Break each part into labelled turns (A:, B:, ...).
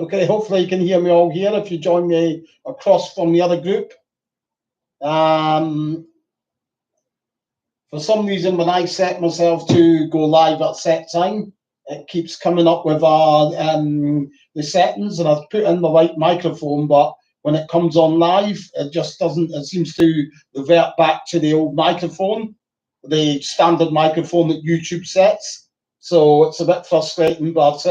A: Okay, hopefully you can hear me all here if you join me across from the other group. For some reason, when I set myself to go live at set time, it keeps coming up with the settings, and I've put in the right microphone, but when it comes on live, it just doesn't, it seems to revert back to the old microphone, the standard microphone that YouTube sets. So it's a bit frustrating, but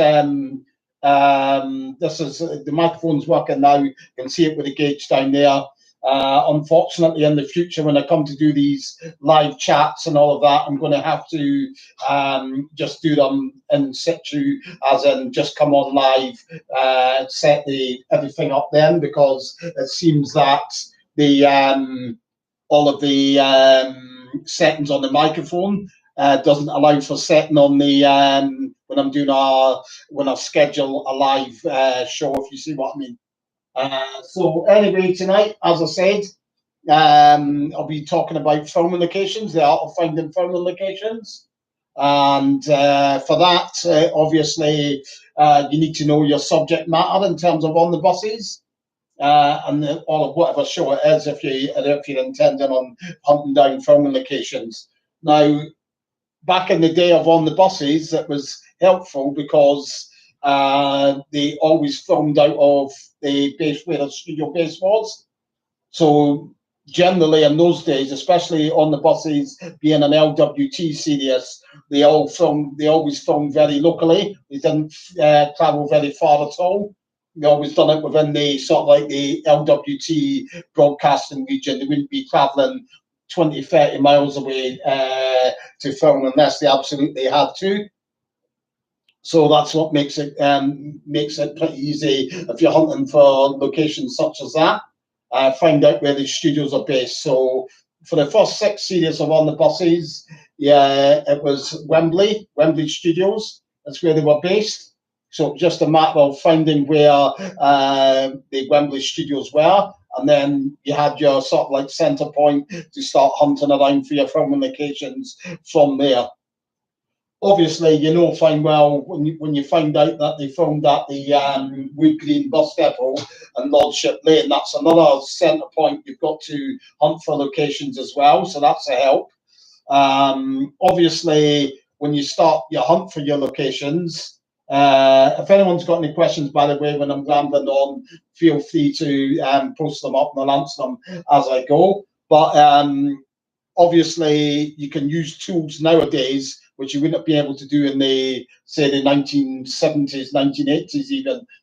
A: this is, the microphone's working now. You can see it with the gauge down there. Unfortunately, in the future, when I come to do these live chats and all of that, I'm going to have to just do them in situ, as in just come on live, set everything up then, because it seems that the all of the settings on the microphone doesn't allow for setting on the when I'm doing when I schedule a live show, if you see what I mean. So anyway, tonight, as I said, I'll be talking about filming locations, the art of finding filming locations. And for that, obviously, you need to know your subject matter in terms of on the buses. And all of whatever show it is, if you're intending on hunting down filming locations. Now, back in the day of on the buses, it was helpful because they always filmed out of the base where the studio base was. So generally in those days, especially on the buses being an LWT series, they always filmed very locally. They didn't travel very far at all. They always done it within the sort of like the LWT broadcasting region. They wouldn't be traveling 20, 30 miles away to film unless they absolutely had to. So that's what makes it pretty easy if you're hunting for locations such as that. Find out where the studios are based. So for the first 6 series of On the Buses, yeah, it was Wembley Studios. That's where they were based. So just a matter of finding where the Wembley Studios were, and then you had your sort of like centre point to start hunting around for your filming locations from there. Obviously, you know fine well when you find out that they filmed at the Wood Green bus depot and Lordship Lane. That's another centre point you've got to hunt for locations as well, so that's a help. Obviously, when you start your hunt for your locations, if anyone's got any questions, by the way, when I'm rambling on, feel free to post them up and I'll answer them as I go. But obviously, you can use tools nowadays which you wouldn't be able to do in the 1970s, 1980s,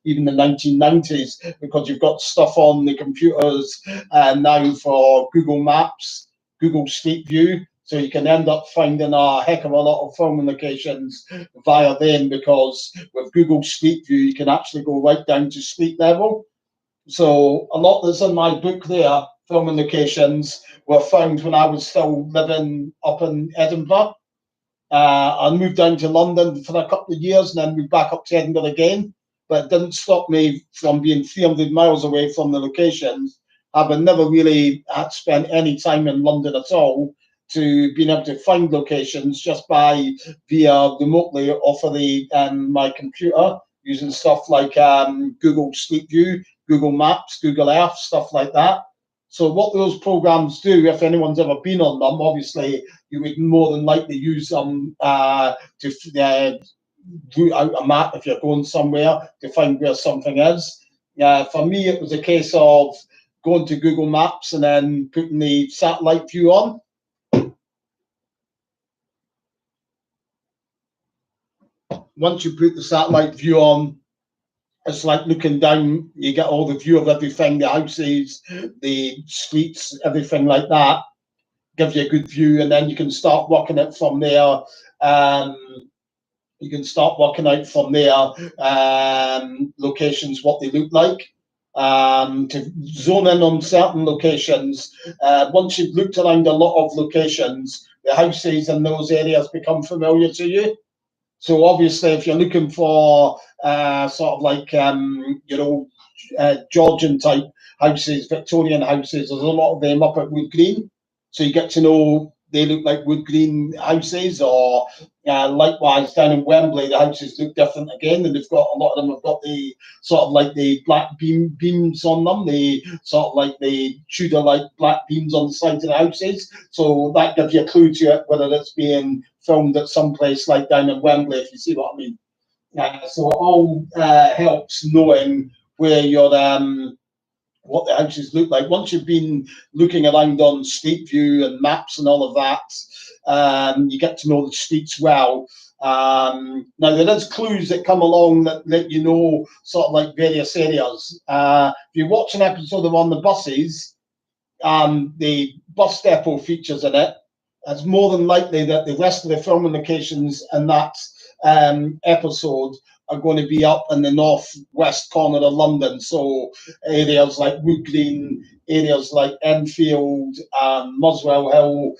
A: even the 1990s, because you've got stuff on the computers now for Google Maps, Google Street View. So you can end up finding a heck of a lot of filming locations via them, because with Google Street View, you can actually go right down to street level. So a lot that's in my book there, filming locations, were found when I was still living up in Edinburgh. I moved down to London for a couple of years and then moved back up to Edinburgh again. But it didn't stop me from being 300 miles away from the locations. I've never really had spent any time in London at all, to being able to find locations just by via remotely off of my computer, using stuff like Google Street View, Google Maps, Google Earth, stuff like that. So what those programs do, if anyone's ever been on them, obviously you would more than likely use them to route out a map if you're going somewhere to find where something is. For me, it was a case of going to Google Maps and then putting the satellite view on. Once you put the satellite view on, it's like looking down, you get all the view of everything, the houses, the streets, everything like that. Gives you a good view, and then you can start working it from there. You can start working out from there locations, what they look like. To zone in on certain locations, once you've looked around a lot of locations, the houses in those areas become familiar to you. So obviously, if you're looking for sort of like Georgian type houses, Victorian houses, there's a lot of them up at Wood Green. So you get to know they look like wood green houses, or likewise down in Wembley, the houses look different again, and they've got a lot of them have got the sort of like the black beams on them, the sort of like the Tudor like black beams on the sides of the houses. So that gives you a clue to it, whether it's being filmed at some place like down in Wembley, if you see what I mean. So it all helps knowing where your what the houses look like. Once you've been looking around on Street View and maps and all of that, you get to know the streets well. Now there is clues that come along that let you know sort of like various areas. If you watch an episode of On the Buses, the bus depot features in it. It's more than likely that the rest of the filming locations in that episode are going to be up in the northwest corner of London. So areas like Wood Green, areas like Enfield, Muswell Hill,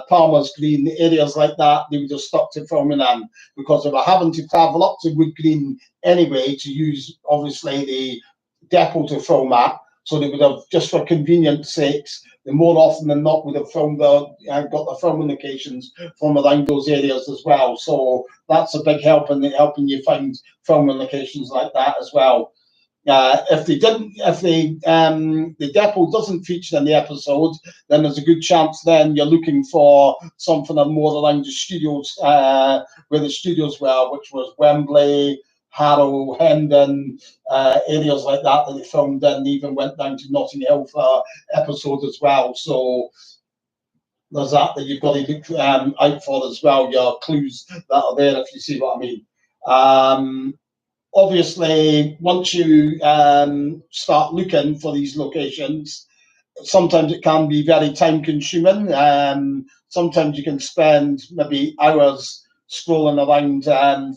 A: Palmer's Green, areas like that, they would have stuck to filming in, because they were having to travel up to Wood Green anyway to use, obviously, the depot to film at. So they would have, just for convenience sakes, they more often than not would have filmed got the filming locations from around those areas as well. So that's a big help in helping you find filming locations like that as well. If the depot doesn't feature in the episode, then there's a good chance then you're looking for something more around the studios, where the studios were, which was Wembley, Harrow, Hendon, areas like that they filmed in. They even went down to Notting Hill for episode as well. So there's that you've got to look out for as well, your clues that are there, if you see what I mean. Obviously, once you start looking for these locations, sometimes it can be very time consuming. Sometimes you can spend maybe hours strolling around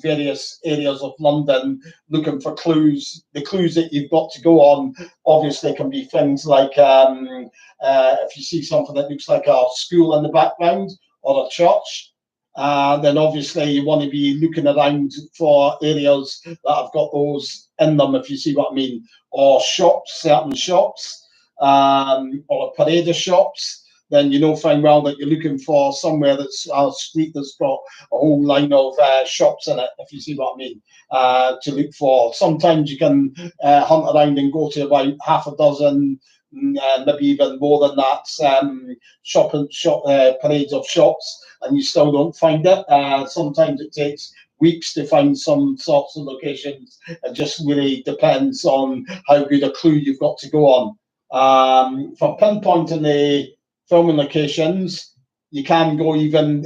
A: various areas of London looking for clues. The clues that you've got to go on obviously can be things like if you see something that looks like a school in the background or a church, then obviously you want to be looking around for areas that have got those in them, if you see what I mean, or shops, certain shops, or a parade of shops. Then you know fine well that you're looking for somewhere that's a street that's got a whole line of shops in it, if you see what I mean, to look for. Sometimes you can hunt around and go to about half a dozen, maybe even more than that, parades of shops, and you still don't find it. Sometimes it takes weeks to find some sorts of locations. It just really depends on how good a clue you've got to go on. For pinpointing the filming locations, you can go even,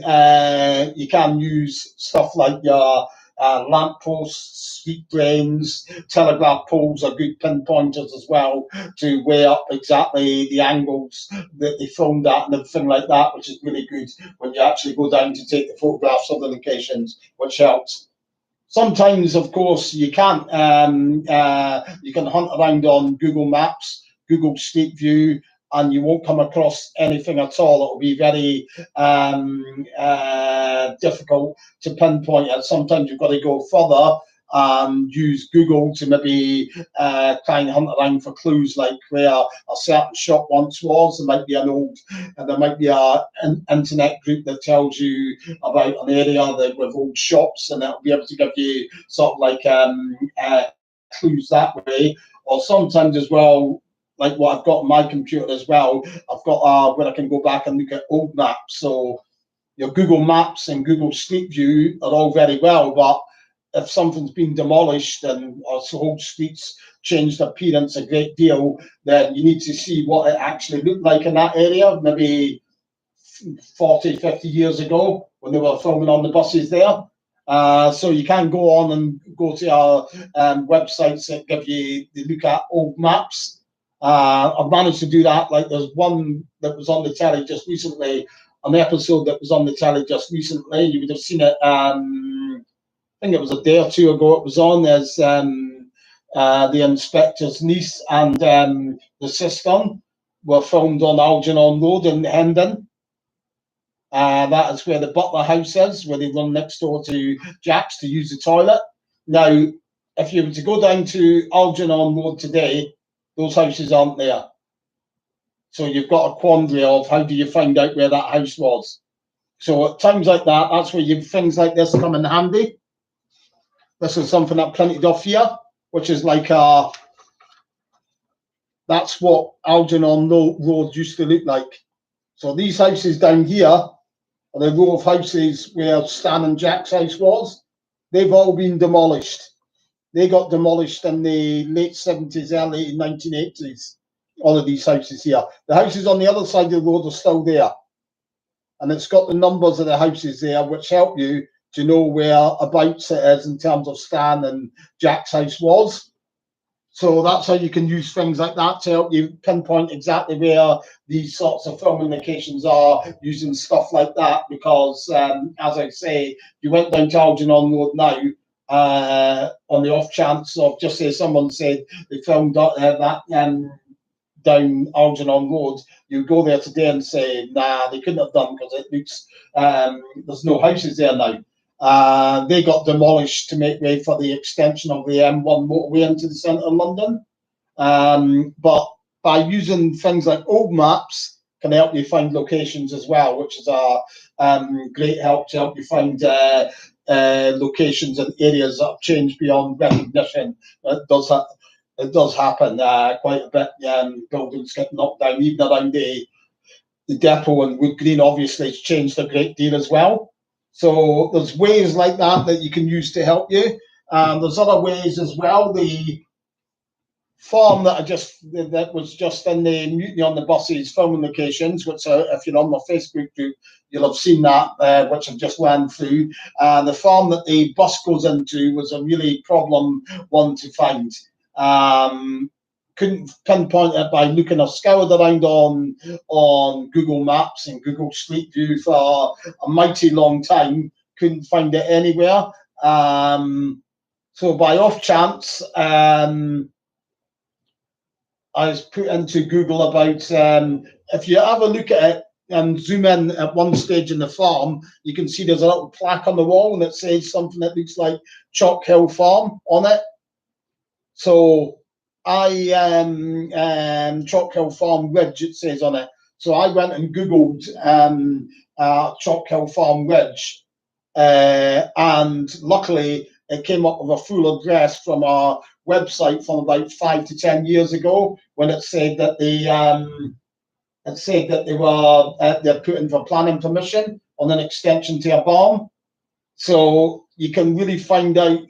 A: you can use stuff like your lampposts, street drains, telegraph poles are good pinpointers as well to weigh up exactly the angles that they filmed at and everything like that, which is really good when you actually go down to take the photographs of the locations, which helps. Sometimes, of course, you can't. You can hunt around on Google Maps, Google Street View, and you won't come across anything at all. It will be very difficult to pinpoint it. Sometimes you've got to go further and use Google to maybe try and hunt around for clues, like where a certain shop once was. There might be there might be an internet group that tells you about an area with old shops, and it'll be able to give you sort of like clues that way. Or sometimes as well, like what I've got on my computer as well, I've got where I can go back and look at old maps. So your Google Maps and Google Street View are all very well, but if something's been demolished and or whole streets changed appearance a great deal, then you need to see what it actually looked like in that area, maybe 40, 50 years ago when they were filming On the Buses there. So you can go on and go to our websites that give you the look at old maps. I've managed to do that. Like there's one that was on the telly just recently, an episode that was on the telly just recently. You would have seen it. I think it was a day or two ago. It was on as the inspector's niece and the cistern were filmed on Algernon Road in Hendon. That is where the Butler House is, where they run next door to Jack's to use the toilet. Now, if you were to go down to Algernon Road today, those houses aren't there. So you've got a quandary of how do you find out where that house was. So at times like that, that's where things like this come in handy. This is something that printed off here, which is like that's what Algernon Road used to look like. So these houses down here are the row of houses where Stan and Jack's house was. They've all been demolished. They got demolished in the late 70s, early 1980s. All of these houses here. The houses on the other side of the road are still there. And it's got the numbers of the houses there, which help you to know whereabouts it is in terms of Stan and Jack's house was. So that's how you can use things like that to help you pinpoint exactly where these sorts of filming locations are, using stuff like that. Because, as I say, you went down to Algernon Road now, on the off chance of, just say someone said they filmed that down Algernon Road, you go there today and say, nah, they couldn't have done because it looks, there's no houses there now. They got demolished to make way for the extension of the M1 motorway into the centre of London. But by using things like old maps can help you find locations as well, which is a great help to help you find locations and areas that have changed beyond recognition. It does happen quite a bit. Buildings get knocked down, even around the depot and Wood Green. Obviously, it's changed a great deal as well. So there's ways like that you can use to help you. There's other ways as well. The farm that was just in the Mutiny on the Buses filming locations, which if you're on my Facebook group, you'll have seen that, which I've just ran through. The farm that the bus goes into was a really problem one to find. Couldn't pinpoint it by looking. I scoured around on Google Maps and Google Street View for a mighty long time. Couldn't find it anywhere. So by off chance, I was put into Google about if you have a look at it and zoom in at one stage in the farm, you can see there's a little plaque on the wall and it says something that looks like Chalk Hill Farm on it. So I Chalk Hill Farm Ridge, it says on it. So I went and Googled Chalk Hill Farm Ridge, and luckily it came up with a full address from our website from about 5 to 10 years ago, when it said that they were they're putting for planning permission on an extension to a barn. So you can really find out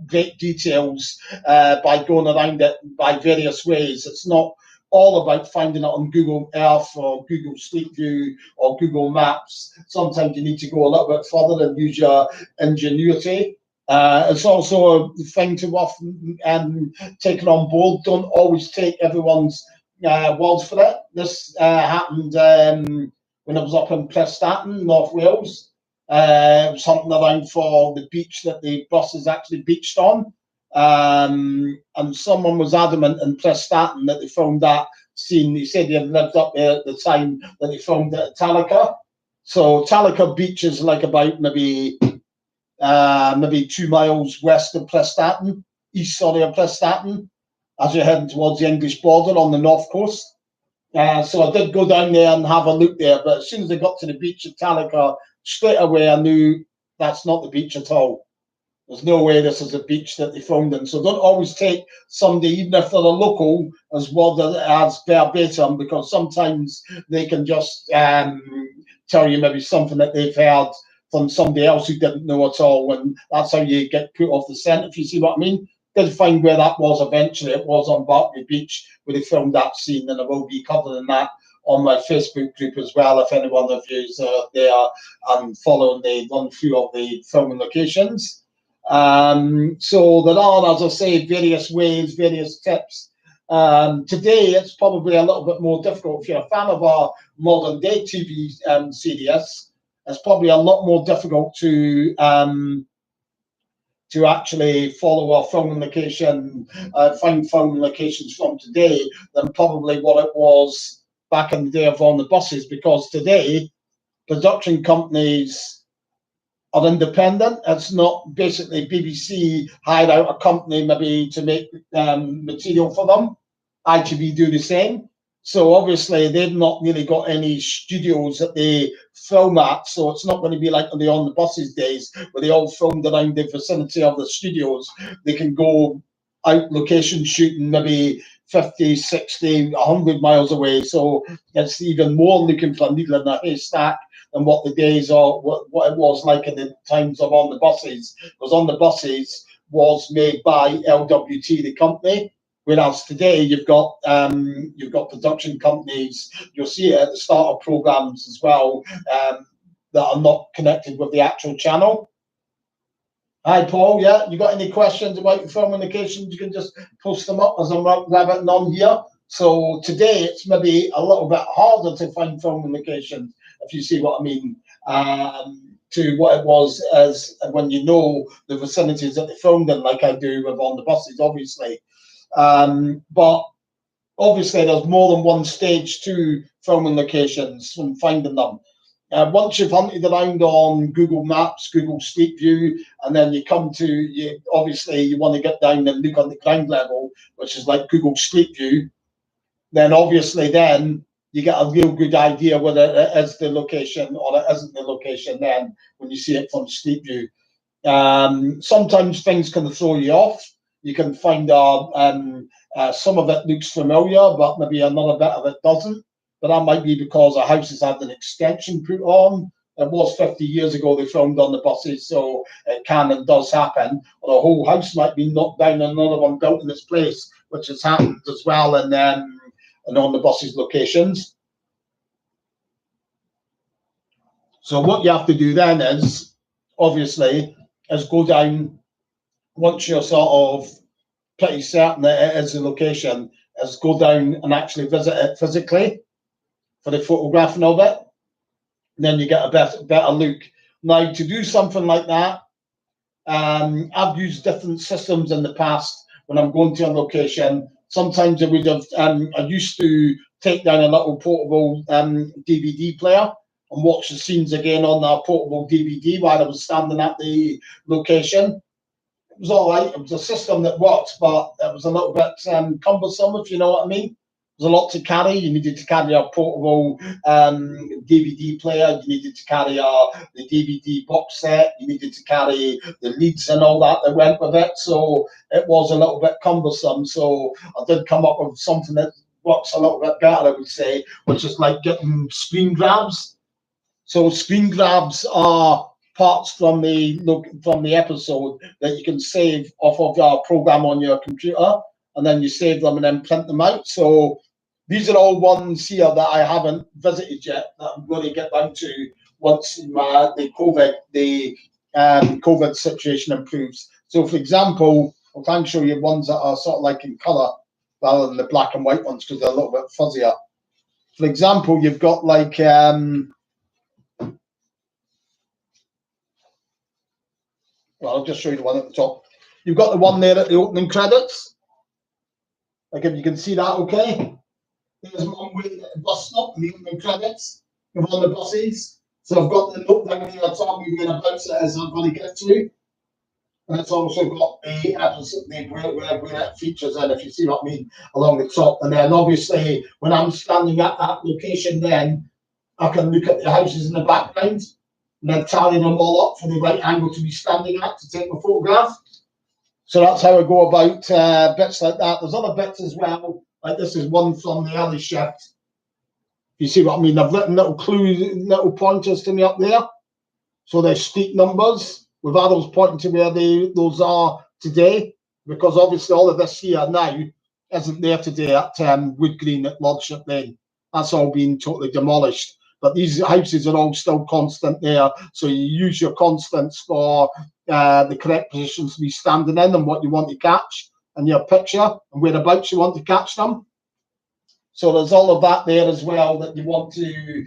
A: great details by going around it by various ways. It's not all about finding it on Google Earth or Google Street View or Google Maps. Sometimes you need to go a little bit further and use your ingenuity. It's also a thing to often take it on board. Don't always take everyone's word for it. This happened when I was up in Prestatyn, North Wales. It was hunting around for the beach that the bus is actually beached on. And someone was adamant in Prestatyn that they filmed that scene. He said he had lived up there at the time that they filmed it at Talika. So Talika Beach is like about maybe 2 miles west of Prestatyn, east of Prestatyn, as you're heading towards the English border on the north coast. So I did go down there and have a look there, but as soon as I got to the beach at Talika, straight away I knew that's not the beach at all. There's no way this is a beach that they filmed in. So don't always take somebody, even if they're a local, as word as verbatim, because sometimes they can just tell you maybe something that they've heard from somebody else who didn't know at all, and that's how you get put off the scent, if you see what I mean. Did find where that was eventually. It was on Barclay Beach where they filmed that scene, and I will be covering that on my Facebook group as well, if anyone of you is there and following the run through of the filming locations. So there are, as I say, various ways, various tips. Today, it's probably a little bit more difficult. If you're a fan of our modern day TV series, it's probably a lot more difficult to actually follow our filming location, find filming locations from today than probably what it was back in the day of on the buses, because today production companies are independent. It's not basically BBC hired out a company maybe to make material for them. ITV do the same. So obviously they've not really got any studios that they film at. So it's not going to be like on the buses days where they all filmed around the vicinity of the studios. They can go out location shooting maybe 50, 60, 100 miles away. So it's even more looking for a needle in a haystack than what the days are, what it was like in the times of On the Buses. Because On the Buses was made by LWT, the company. Whereas today you've got production companies. You'll see it at the start of programs as well, that are not connected with the actual channel. Hi, Paul. Yeah, you got any questions about your film indications? You can just post them up as I'm rabbiting on here. So today it's maybe a little bit harder to find film indications, if you see what I mean, to what it was as when you know the vicinities that they filmed in, like I do with On the Buses, obviously. But obviously there's more than one stage to filming locations and finding them. Once you've hunted around on Google Maps, Google Street View, and then you come to, obviously you want to get down and look on the ground level, which is like Google Street View, then obviously then you get a real good idea whether it is the location or it isn't the location then when you see it from Street View. Sometimes things can throw you off. You can find some of it looks familiar, but maybe another bit of it doesn't. But that might be because a house has had an extension put on. It was 50 years ago they filmed On the Buses, so it can and does happen. Or a whole house might be knocked down and another one built in its place, which has happened as well and On the Buses locations. So what you have to do then is, obviously, is go down, once you're sort of pretty certain that it is the location, is go down and actually visit it physically for the photographing of it. And then you get a better look. Now, to do something like that, I've used different systems in the past when I'm going to a location. Sometimes I would have, I used to take down a little portable DVD player and watch the scenes again on that portable DVD while I was standing at the location. It was all right. It was a system that worked, but it was a little bit cumbersome, if you know what I mean. There's a lot to carry. You needed to carry a portable DVD player. You needed to carry the DVD box set. You needed to carry the leads and all that went with it. So it was a little bit cumbersome. So I did come up with something that works a little bit better, I would say, which is like getting screen grabs. So screen grabs are parts from the episode that you can save off of your program on your computer, and then you save them and then print them out. So these are all ones here that I haven't visited yet that I'm going to get down to once the COVID situation improves. So for example, I'll try and show you ones that are sort of like in colour rather than the black and white ones because they're a little bit fuzzier. For example, you've got like well, I'll just show you the one at the top. You've got the one there at the opening credits. Like if you can see that, okay. There's one way at the bus stop, the opening credits of On the Buses. So I've got the note down here telling me whereabouts it is I'm going to get to. And it's also got the episode, where it features in, if you see what I mean, along the top. And then obviously, when I'm standing at that location, then I can look at the houses in the background and then tally them all up for the right angle to be standing at to take my photograph. So that's how I go about bits like that. There's other bits as well. Like this is one from the early shift. You see what I mean? I've written little clues, little pointers to me up there. So they're street numbers with arrows pointing to where those are today. Because obviously all of this here now isn't there today at Wood Green at Lordship Lane. That's all been totally demolished. But these houses are all still constant there. So you use your constants for the correct positions to be standing in and what you want to catch and your picture and whereabouts you want to catch them. So there's all of that there as well that you want to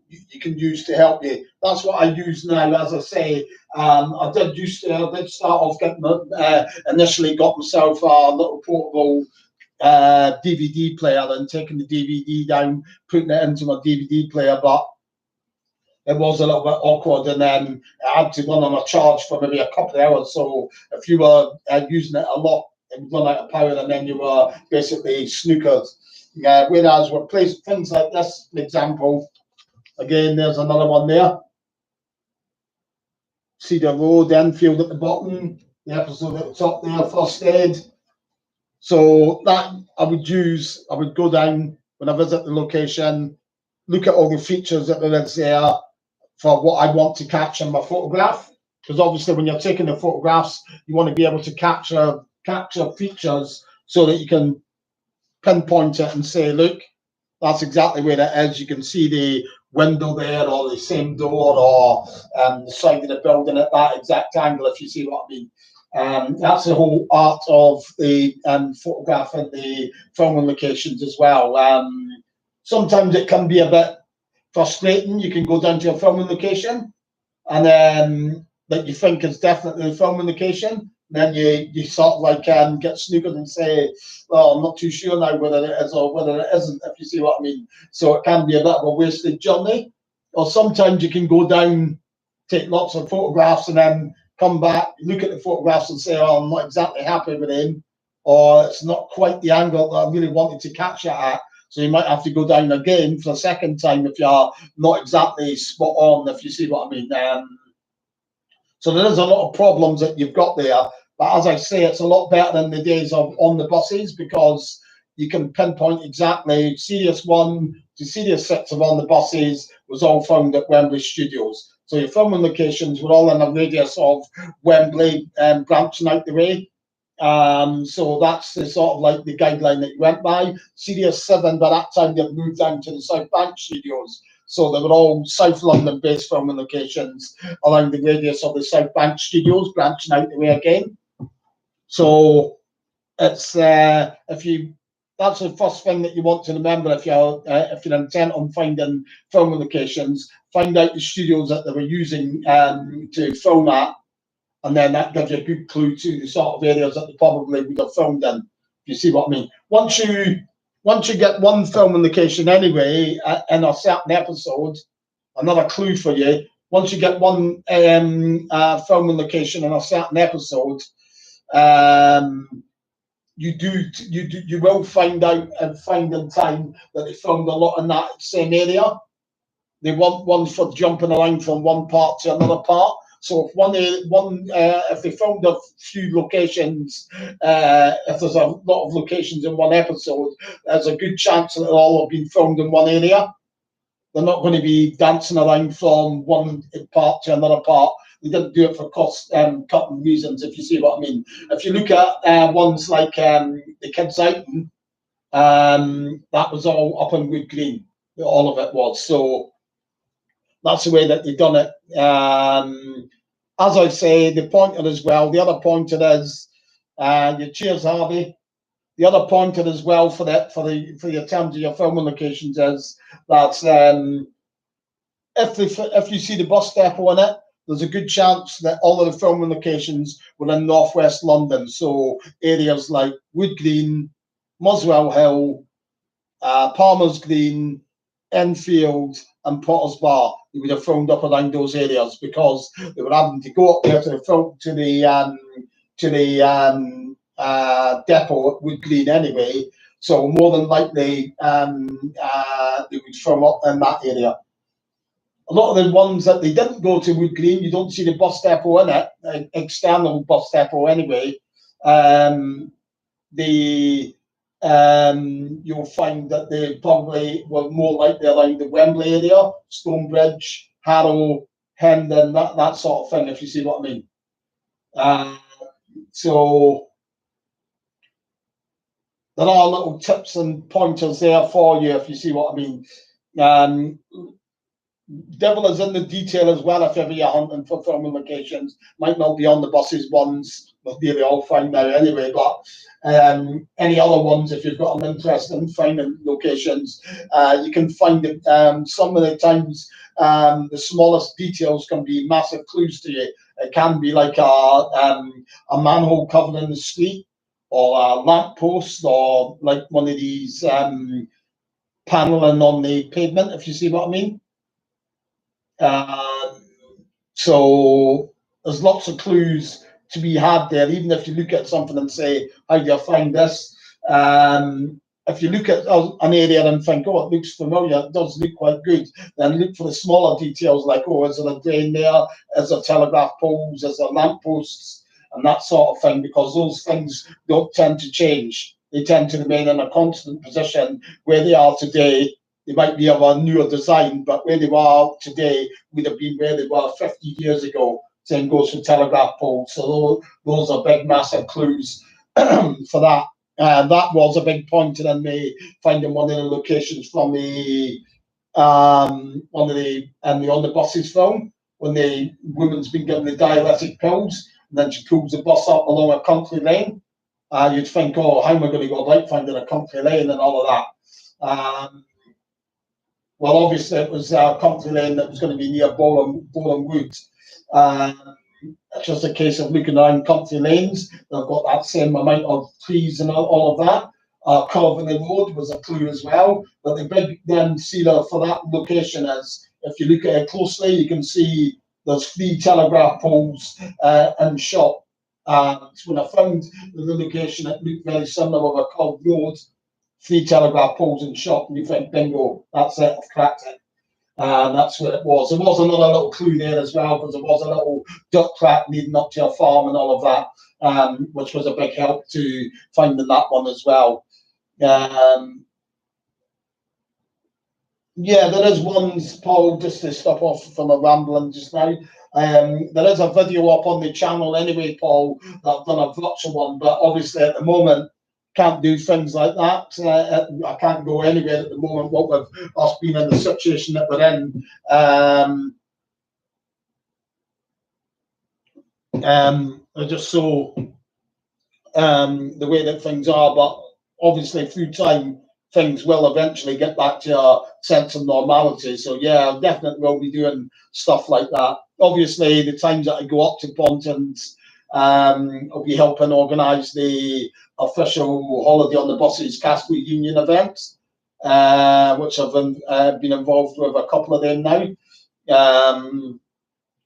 A: you can use to help you. That's what I use now. As I say, I did start off getting initially got myself a little portable DVD player and taking the DVD down, putting it into my DVD player, but it was a little bit awkward, and then I had to run on a charge for maybe a couple of hours. So if you were using it a lot it would run out of power, and then you were basically snookered. Whereas with things like this, for example, again, there's another one there. Cedar Road, Enfield at the bottom, the episode at the top there, first aid. So that I would go down when I visit the location, look at all the features that there is there for what I want to capture in my photograph. Because obviously when you're taking the photographs, you want to be able to capture features so that you can pinpoint it and say, look, that's exactly where it is. You can see the window there, or the same door, or the side of the building at that exact angle, if you see what I mean. That's the whole art of the photographing the filming locations as well. Sometimes it can be a bit frustrating. You can go down to a filming location and then that you think is definitely a filming location. Then you sort of like get snookered and say, well, I'm not too sure now whether it is or whether it isn't, if you see what I mean. So it can be a bit of a wasted journey. Or sometimes you can go down, take lots of photographs, and then come back, look at the photographs and say, oh, I'm not exactly happy with him, or it's not quite the angle that I really wanted to capture at. So you might have to go down again for a second time if you're not exactly spot on, if you see what I mean. So there is a lot of problems that you've got there. But as I say, it's a lot better than the days of on the buses, because you can pinpoint exactly Series 1 to Series 6 of on the buses was all found at Wembley Studios. So your filming locations were all in a radius of Wembley, branching out the way. So that's the sort of like the guideline that you went by. Series 7, by that time, they've moved down to the South Bank Studios. So they were all South London-based filming locations along the radius of the South Bank Studios, branching out the way again. So it's that's the first thing that you want to remember if you're intent on finding filming locations. Find out the studios that they were using to film at, and then that gives you a good clue to the sort of areas that they probably would have filmed in. If you see what I mean. Once you get one filming location anyway in a certain episode, another clue for you. Once you get one filming location in a certain episode, you will find out and find in time that they filmed a lot in that same area. They want one for jumping around from one part to another part. So if they filmed a few locations, if there's a lot of locations in one episode, there's a good chance that they'll all have been filmed in one area. They're not going to be dancing around from one part to another part. They didn't do it for cost cutting reasons, if you see what I mean. If you look at ones like the Kids Outing, that was all up in Wood Green. All of it was. So that's the way that they've done it. As I say, the pointer as well. The other pointer is your Cheers Harvey. The other pointer as well for your terms of your filming locations is that if you see the bus depot in it, there's a good chance that all of the filming locations were in northwest London. So areas like Wood Green, Muswell Hill, Palmer's Green, Enfield, and Potter's Bar. They would have filmed up around those areas because they were having to go up there to the depot at Wood Green anyway. So more than likely, they would film up in that area. A lot of the ones that they didn't go to Wood Green, you don't see the bus depot in it, external bus depot anyway. You'll find that they probably were more likely around the Wembley area, Stonebridge, Harrow, Hendon, that sort of thing, if you see what I mean. So there are little tips and pointers there for you, if you see what I mean. Devil is in the detail as well. If ever you're hunting for filming locations, might not be on the buses ones, but they'll all find out anyway. But any other ones, if you've got an interest in finding locations, you can find it. Some of the times, the smallest details can be massive clues to you. It can be like a manhole cover in the street, or a lamp post, or like one of these paneling on the pavement, if you see what I mean. So there's lots of clues to be had there. Even if you look at something and say, how do you find this? If you look at an area and think, oh, it looks familiar, it does look quite good, then look for the smaller details like, oh, is there a drain there? Is there telegraph poles? Is there lamp posts? And that sort of thing, because those things don't tend to change. They tend to remain in a constant position where they are today. They might be of a newer design, but where they were today would have been where they were 50 years ago. Same goes for telegraph poles. So those are big, massive clues for that. That was a big point in me finding one of the locations from the one of the On the Buses film, when the woman's been given the diuretic pills, and then she pulls the bus up along a country lane. You'd think, oh, how am I going to go about finding a country lane and all of that? Well, obviously it was a country lane that was going to be near Boreham Wood. It's just a case of looking around country lanes. They've got that same amount of trees and all of that. Curve in the road was a clue as well. But the big then sealer for that location is, if you look at it closely, you can see there's 3 telegraph poles in shot. So when I found the location, it looked very similar with a curved road, 3 telegraph poles in shot, and you think, bingo, that's it, I've cracked it. And that's what it was. There was another little clue there as well, because there was a little duck track leading up to your farm and all of that, which was a big help to finding that one as well. Yeah, there is one, Paul, just to stop off from a rambling just now. There is a video up on the channel anyway, Paul, that I've done a virtual one, but obviously at the moment, can't do things like that. I can't go anywhere at the moment, what with us being in the situation that we're in. I just saw the way that things are, but obviously through time, things will eventually get back to a sense of normality. So yeah, I definitely will be doing stuff like that. Obviously, the times that I go up to Pontins, I'll be helping organise the official Holiday on the Buses Castle Union event, which I've been involved with a couple of them now.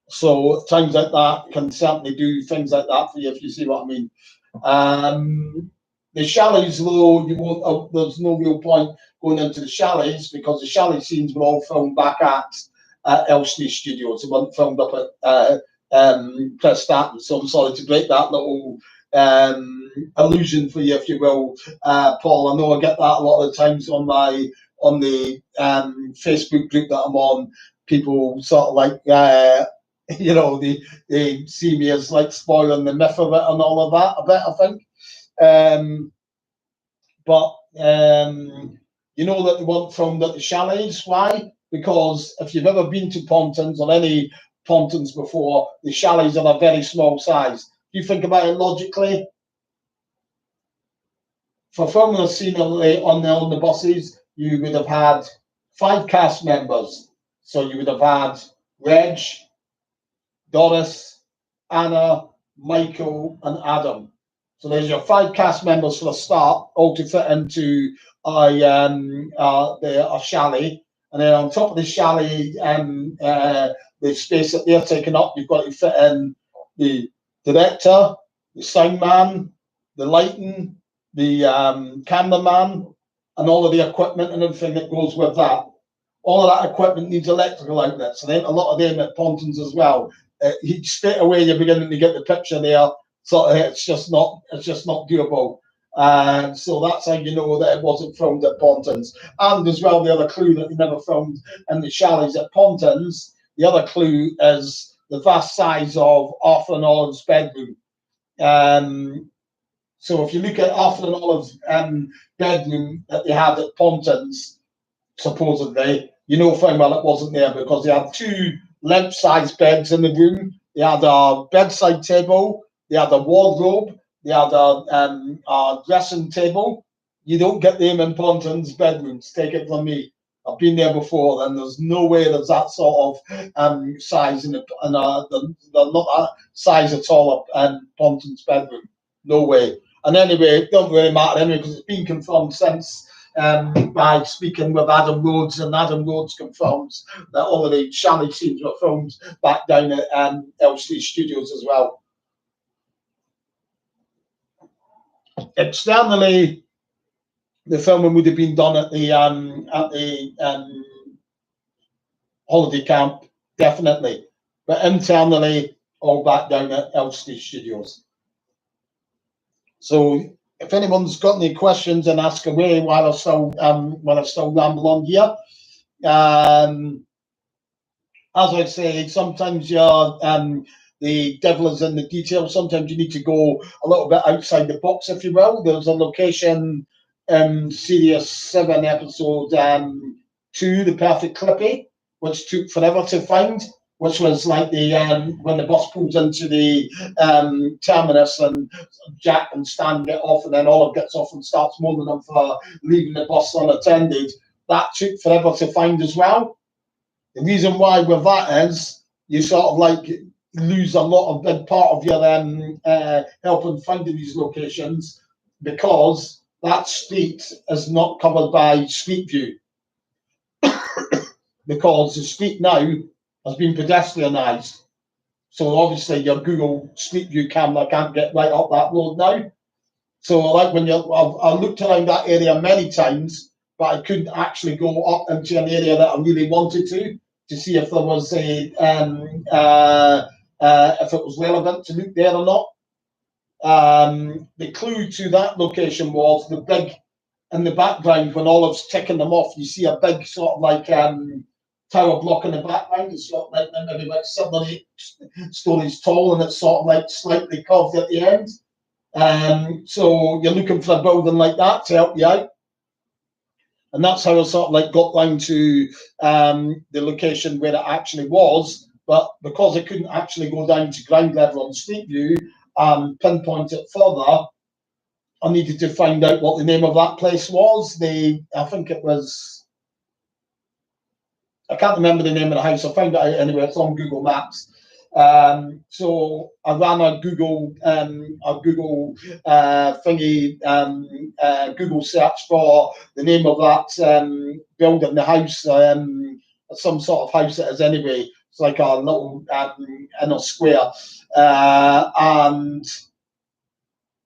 A: So times like that can certainly do things like that for you, if you see what I mean. The chalets, though, you won't. There's no real point going into the chalets, because the chalet scenes were all filmed back at Elstree Studios. They weren't filmed up at Prestatyn. So I'm sorry to break that little illusion for you, if you will, Paul. I know I get that a lot of the times on the Facebook group that I'm on. People sort of like, you know, they see me as like spoiling the myth of it and all of that a bit, I think. But you know that they weren't filmed at the chalets. Why? Because if you've ever been to Pontins or any Pontins before, the chalets are a very small size. If you think about it logically, for filming a scene on the buses, you would have had 5 cast members. So you would have had Reg, Doris, Anna, Michael, and Adam. So there's your 5 cast members for the start, all to fit into a chalet. And then on top of the chalet, the space that they're taking up, you've got to fit in the director, the sound man, the lighting, the cameraman, and all of the equipment and everything that goes with that. All of that equipment needs electrical outlets, and then a lot of them at Pontins as well. Straight away, you're beginning to get the picture there. So it's just not doable. So that's how you know that it wasn't filmed at Pontins. And as well, the other clue that they never filmed in the chalets at Pontins, the other clue is the vast size of Arthur and Olive's bedroom. So if you look at Arthur and Olive's bedroom that they had at Pontins, supposedly, you know fine well it wasn't there, because they had 2 length-sized beds in the room. They had a bedside table, they had a wardrobe, they had a dressing table. You don't get them in Pontins' bedrooms, take it from me. I've been there before, and there's no way there's that sort of size they're not that size at all in Pontins' bedroom. No way. And anyway, it doesn't really matter anyway, because it's been confirmed since by speaking with Adam Rhodes, and Adam Rhodes confirms that all of the chalet scenes were filmed back down at Elstree Studios as well. Externally, the filming would have been done at the holiday camp, definitely. But internally, all back down at Elstree Studios. So if anyone's got any questions, then ask away while I still ramble on here. As I say, sometimes you're the devil is in the details. Sometimes you need to go a little bit outside the box, if you will. There's a location in Series 7, Episode 2, The Perfect Clippy, which took forever to find, which was like the when the bus pulls into the terminus and Jack and Stan get off, and then Olive gets off and starts moaning them for leaving the bus unattended. That took forever to find as well. The reason why with that is you sort of like lose a lot of big part of your help in finding these locations, because that street is not covered by Street View, because the street now has been pedestrianised. So obviously your Google Street View camera can't get right up that road now. So like when I looked around that area many times, but I couldn't actually go up into an area that I really wanted to see if there was a if it was relevant to look there or not. The clue to that location was the big, in the background when Olive's ticking them off, you see a big sort of like tower block in the background. It's got like maybe like 7 or 8 stories tall, and it's sort of like slightly curved at the end. So you're looking for a building like that to help you out. And that's how I sort of like got down to the location where it actually was. But because I couldn't actually go down to ground level on Street View and pinpoint it further, I needed to find out what the name of that place was. I think it was, I can't remember the name of the house. I found it out anyway. It's on Google Maps. So I ran a Google Google search for the name of that building, the house, some sort of house it is anyway. It's like a little inner square, and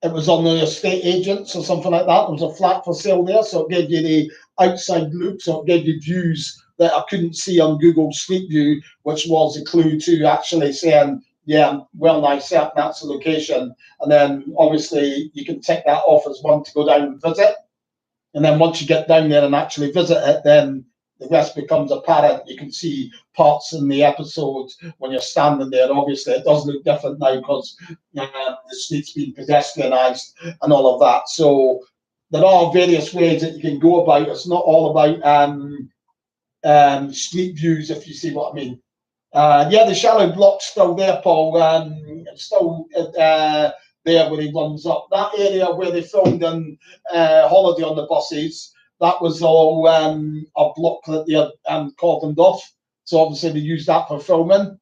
A: it was on the estate agents or something like that. There was a flat for sale there, so it gave you the outside look, so it gave you views that I couldn't see on Google Street View, which was a clue to actually saying, yeah, well, I certain that's the location. And then obviously you can tick that off as one to go down and visit. And then once you get down there and actually visit it, then the rest becomes apparent. You can see parts in the episode when you're standing there. Obviously, it does look different now because the street's been pedestrianised and all of that. So there are various ways that you can go about. It's not all about street views, if you see what I mean. Yeah, the shallow block's still there, Paul. Still there where he runs up. That area where they filmed in Holiday on the Buses, that was all a block that they had cordoned off. So obviously they used that for filming.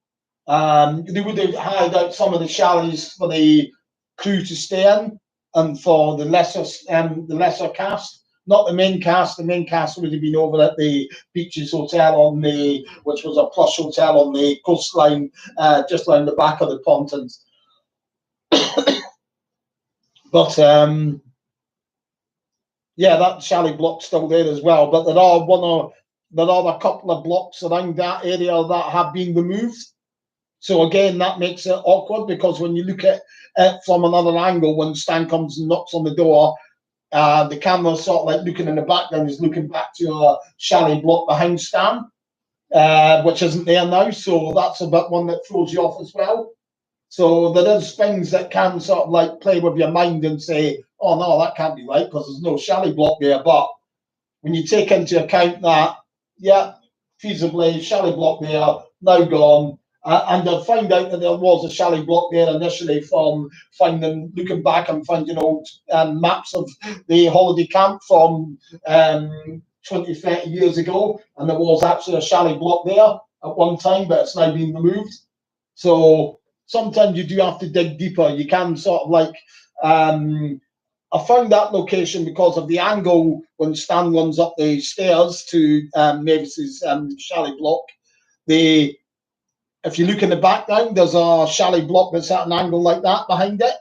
A: They would have hired out some of the chalets for the crew to stay in, and for the lesser cast. Not the main cast. The main cast would have been over at the Beaches Hotel which was a plush hotel on the coastline, just around the back of the Pontins. But yeah, that chalet block's still there as well. But there are a couple of blocks around that area that have been removed. So again, that makes it awkward, because when you look at it from another angle, when Stan comes and knocks on the door, the camera's sort of like looking in the background, is looking back to a chalet block behind Stan, which isn't there now. So that's a bit one that throws you off as well. So there is things that can sort of like play with your mind and say, oh no, that can't be right because there's no chalet block there. But when you take into account that, yeah, feasibly chalet block there, now gone. And I found out that there was a chalet block there initially from looking back and finding old maps of the holiday camp from 20, 30 years ago. And there was actually a chalet block there at one time, but it's now been removed. So sometimes you do have to dig deeper. You can sort of like, I found that location because of the angle when Stan runs up the stairs to Mavis's chalet block. If you look in the background, there's a chalet block that's at an angle like that behind it.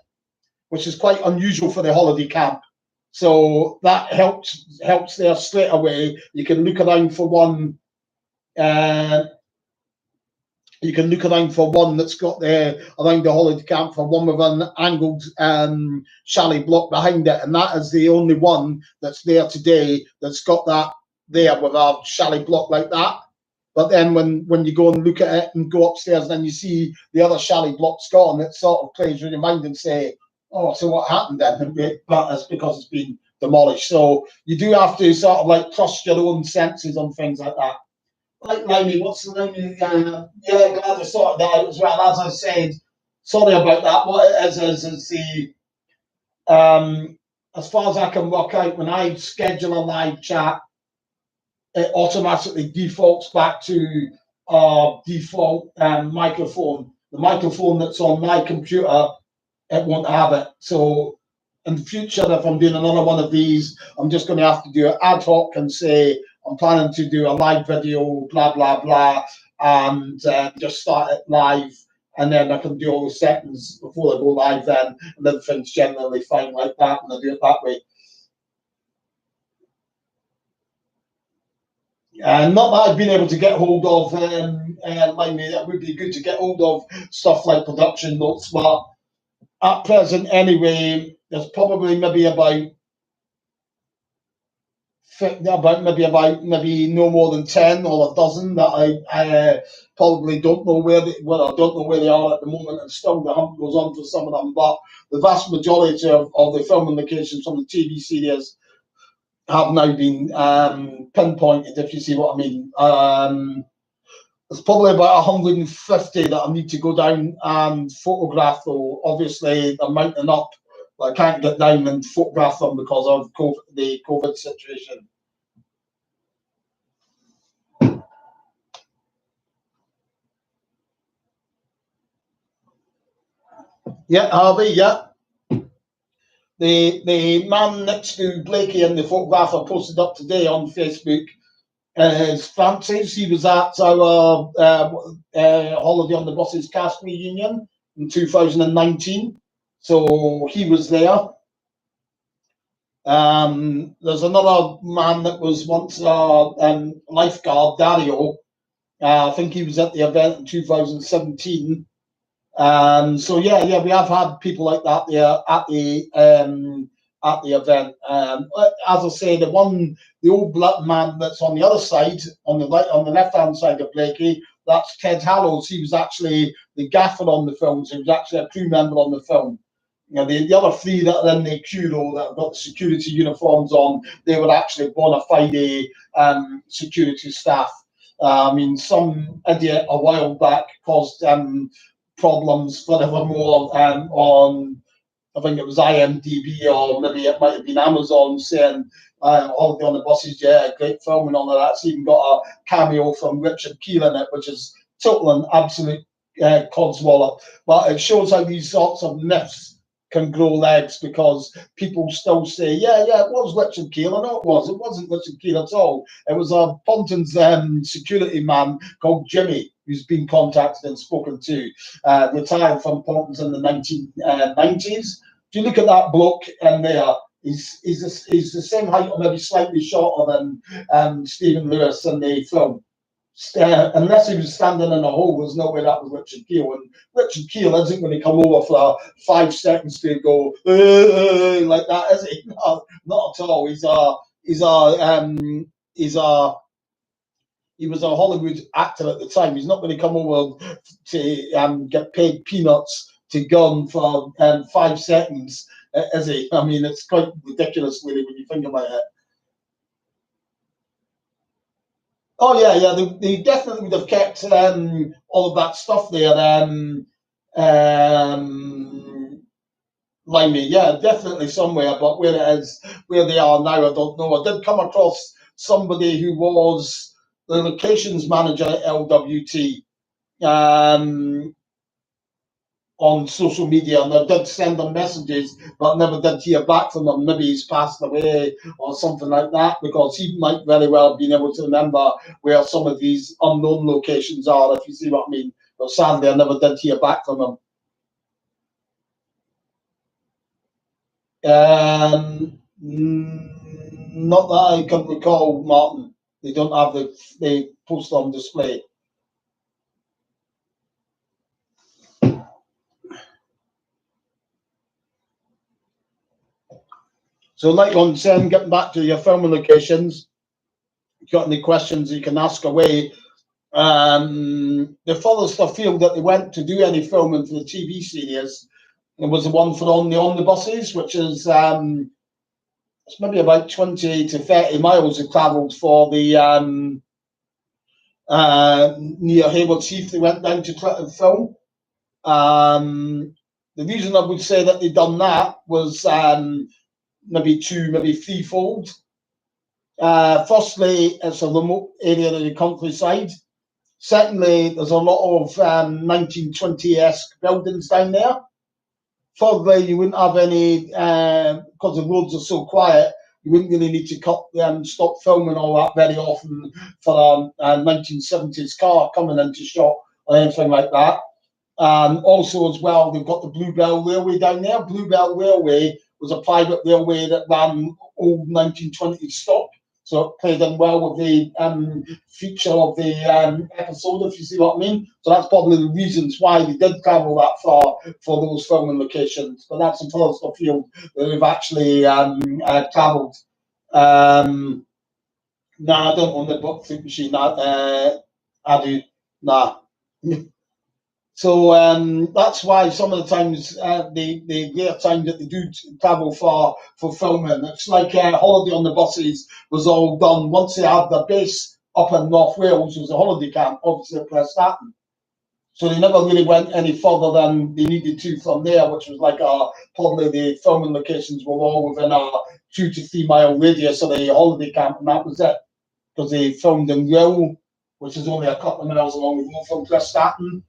A: which is quite unusual for the holiday camp. So that helps there straight away. You can look around for one. You can look around for one that's got there around the holiday camp, for one with an angled chalet block behind it, and that is the only one that's there today that's got that there with a chalet block like that. But then when you go and look at it and go upstairs, then you see the other chalet blocks gone. It sort of plays with your mind and say, oh, so what happened then? But it's because it's been demolished. So you do have to sort of like trust your own senses on things like that. Like Limey, what's the name? Yeah, glad I sorted that out as well. As I said, sorry about that. What it is the as far as I can work out, when I schedule a live chat, it automatically defaults back to our default microphone. The microphone that's on my computer, it won't have it. So in the future, if I'm doing another one of these, I'm just going to have to do it ad hoc and say, I'm planning to do a live video, blah, blah, blah, and just start it live. And then I can do all the settings before I go live then, and everything's generally fine like that, and I do it that way. Not that I've been able to get hold of, Limey, it would be good to get hold of stuff like production notes, but at present anyway, there's probably maybe maybe no more than 10 or a dozen that I probably don't know where they are at the moment, and still the hunt goes on for some of them. But the vast majority of the filming locations from the TV series have now been pinpointed, if you see what I mean. There's probably about 150 that I need to go down and photograph, though. Obviously, they're mounting up, but I can't get down and photograph them because of the COVID situation. Yeah, Harvey, yeah. The man next to Blakey and the photograph I posted up today on Facebook is Francis. He was at our Holiday on the Buses cast reunion in 2019. So he was there. There's another man that was once a lifeguard, Dario. I think he was at the event in 2017. So yeah, we have had people like that there at the event. As I say, the old black man that's on the other side, on the left hand side of Blakey, that's Ted Hallows. He was actually the gaffer on the film. So he was actually a crew member on the film. You know, the other three that are in the queue, though, that have got the security uniforms on, they were actually bona fide security staff. I mean, some idiot a while back caused problems forevermore on, I think it was IMDb, or maybe it might have been Amazon, saying Holiday on the Buses, yeah, great film and all of that. It's even got a cameo from Richard Keel in it, which is total and absolute codswallop. But it shows how these sorts of myths can grow legs, because people still say, yeah, it was Richard Keel. I know it was. It wasn't Richard Keel at all. It was a Ponton's security man called Jimmy, who's been contacted and spoken to, retired from Ponton's in the 1990s. If you look at that bloke in there, he's the same height, or maybe slightly shorter than Stephen Lewis in the film. Unless he was standing in a hole, there's no way that was Richard Keel. And Richard Keel isn't going to come over for 5 seconds to go like that, is he? No, not at all. He was a Hollywood actor at the time. He's not going to come over to get paid peanuts to gun for 5 seconds, is he? I mean, it's quite ridiculous, really, when you think about it. Oh yeah, they definitely would have kept all of that stuff there. Limey, yeah, definitely somewhere, but where it is, where they are now, I don't know. I did come across somebody who was the locations manager at LWT on social media, and I did send them messages, but never did hear back from them. Maybe he's passed away or something like that, because he might very well have been able to remember where some of these unknown locations are, if you see what I mean. But sadly, I never did hear back from him. Not that I can recall, Martin. They don't have the poster on display. So, like on saying, getting back to your filming locations, if you've got any questions, you can ask away. The furthest afield that they went to do any filming for the TV series, it was the one for on the omnibuses, which is it's maybe about 20 to 30 miles they travelled for the near Hayward Heath. They went down to film. The reason I would say that they done that was maybe threefold. Firstly, it's a remote area of the countryside. Secondly, there's a lot of 1920-esque buildings down there. Thirdly, you wouldn't have any, because the roads are so quiet, you wouldn't really need to stop filming all that very often for a 1970s car coming into shot or anything like that. Also, as well, they've got the Bluebell Railway down there. Bluebell Railway was a private railway that ran old 1920s stock. So it played in well with the feature of the episode, if you see what I mean. So that's probably the reasons why they did travel that far for those filming locations. But that's the furthest afield that they've actually travelled. Nah, I don't own the book flip machine. I do. Nah. So that's why some of the times, the rare times that they do travel far for filming, it's like Holiday on the Buses was all done once they had their base up in North Wales, was a holiday camp, obviously at Prestatyn. So they never really went any further than they needed to from there, which was like probably the filming locations were all within a 2 to 3 mile radius of the holiday camp, and that was it. Because they filmed in Rill, which is only a couple of miles along the road from Prestatyn.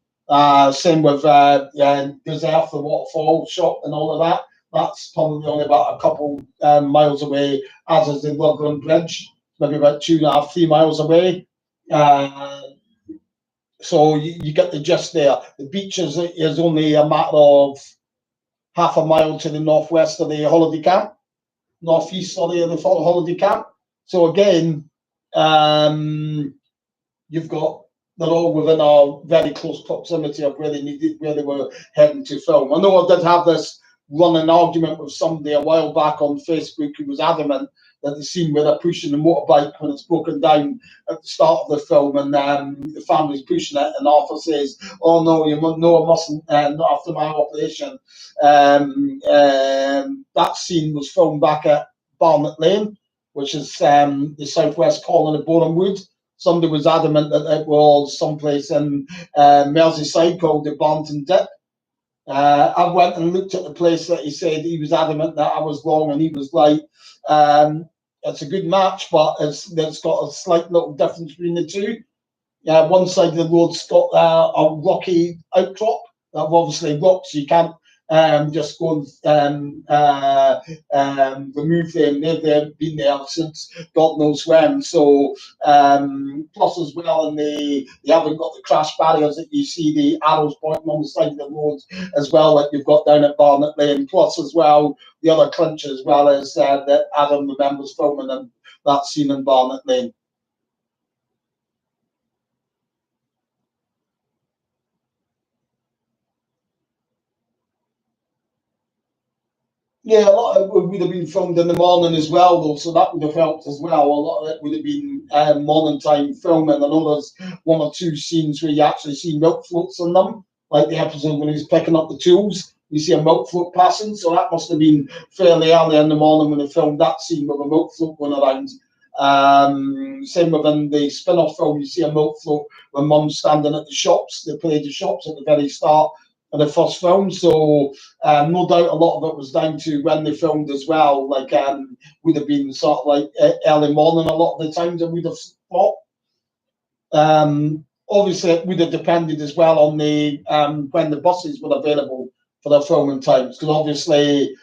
A: Same with Desert, the waterfall shot and all of that. That's probably only about a couple miles away, as is the Rugland Bridge, maybe about 2.5, 3 miles away. So you get the gist there. The beach is only a matter of half a mile to the northwest of the holiday camp, northeast of the holiday camp. So again, you've got, they're all within a very close proximity of where they were heading to film. I know I did have this running argument with somebody a while back on Facebook who was adamant that the scene where they're pushing the motorbike when it's broken down at the start of the film and the family's pushing it, and Arthur says, "Oh no, I mustn't, not after my operation." That scene was filmed back at Barnet Lane, which is the southwest corner of Borehamwood. Somebody was adamant that it was someplace in Merseyside called the Barnton Dip. I went and looked at the place that he said he was adamant that I was wrong, and he was right. It's a good match, but it's got a slight little difference between the two. One side of the road's got a rocky outcrop. Obviously, rocks you can't just go and remove them. They've been there since God knows when. So plus as well, and they haven't got the crash barriers that you see the arrows pointing on the side of the roads as well that you've got down at Barnet Lane. Plus as well, the other clinch as well as that Adam remembers filming and that scene in Barnet Lane. Yeah, a lot of it would have been filmed in the morning as well, though, so that would have helped as well. A lot of it would have been morning time filming. I know there's one or two scenes where you actually see milk floats on them, like the episode when he's picking up the tools. You see a milk float passing, so that must have been fairly early in the morning when they filmed that scene with a milk float going around. Same within the spin-off film, you see a milk float when Mum's standing at the shops. They played the shops at the very start of the first film, so no doubt a lot of it was down to when they filmed as well. Like would have been sort of like early morning a lot of the times. I would have thought. Obviously, it would have depended as well on the when the buses were available for their filming times, because obviously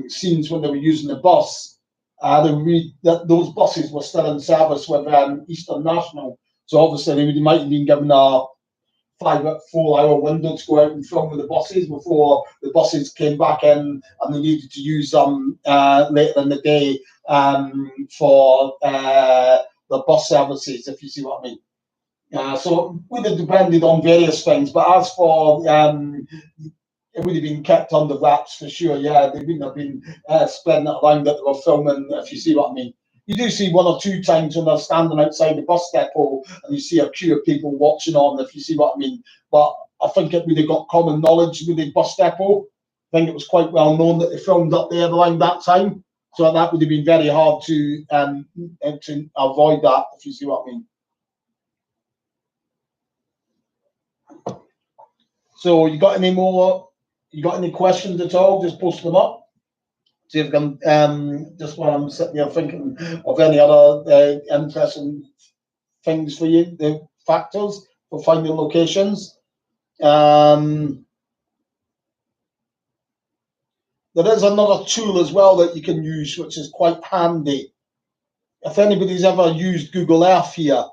A: scenes when they were using the bus, those buses were still in service with Eastern National. So obviously they might have been given a 4-hour window to go out and film with the buses before the buses came back in, and they needed to use them later in the day for the bus services, if you see what I mean. So it would have depended on various things, but as for it would have been kept under wraps for sure. Yeah, they wouldn't have been spreading it around that they were filming, if you see what I mean. You do see 1 or 2 times when they're standing outside the bus depot and you see a queue of people watching on, if you see what I mean. But I think it would have got common knowledge with the bus depot. I think it was quite well known that they filmed up there around that time. So that would have been very hard to avoid that, if you see what I mean. So you got any more? You got any questions at all? Just post them up. See if I can, just while I'm sitting here thinking of any other interesting things for you, the factors for finding locations. There is another tool as well that you can use, which is quite handy. If anybody's ever used Google Earth here,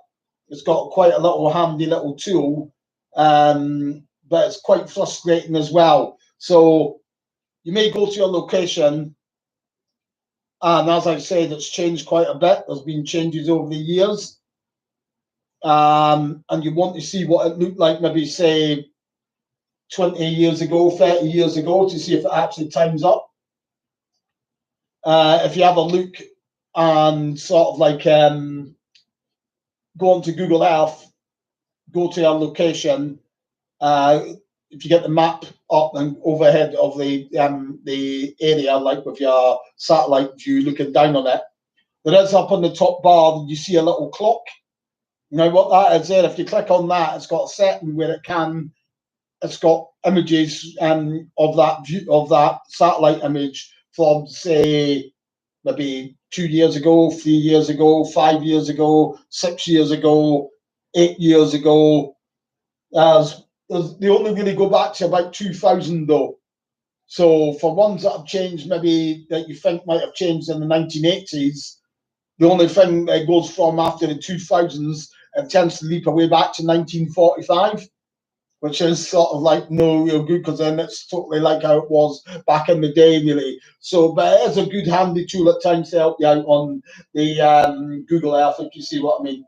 A: it's got quite a little handy little tool, but it's quite frustrating as well. So you may go to your location, and as I said, it's changed quite a bit. There's been changes over the years. And you want to see what it looked like maybe, say, 20 years ago, 30 years ago, to see if it actually times up. If you have a look and sort of like go onto Google Earth, go to your location, if you get the map up and overhead of the area, like with your satellite view looking down on it, there is up on the top bar, you see a little clock. Now what that is there, if you click on that, it's got a setting where it's got images of that view, of that satellite image from, say, maybe 2 years ago, 3 years ago, 5 years ago, 6 years ago, 8 years ago. They only really go back to about 2000 though. So for ones that have changed, maybe that you think might have changed in the 1980s, the only thing that goes from after the 2000s, it tends to leap away back to 1945, which is sort of like no real good, because then it's totally like how it was back in the day, really. So, but it is a good handy tool at times to help you out on the Google Earth, if you see what I mean.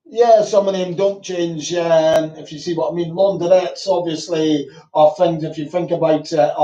A: Yeah, some of them don't change, if you see what I mean. Laundrettes, obviously, are things, if you think about it,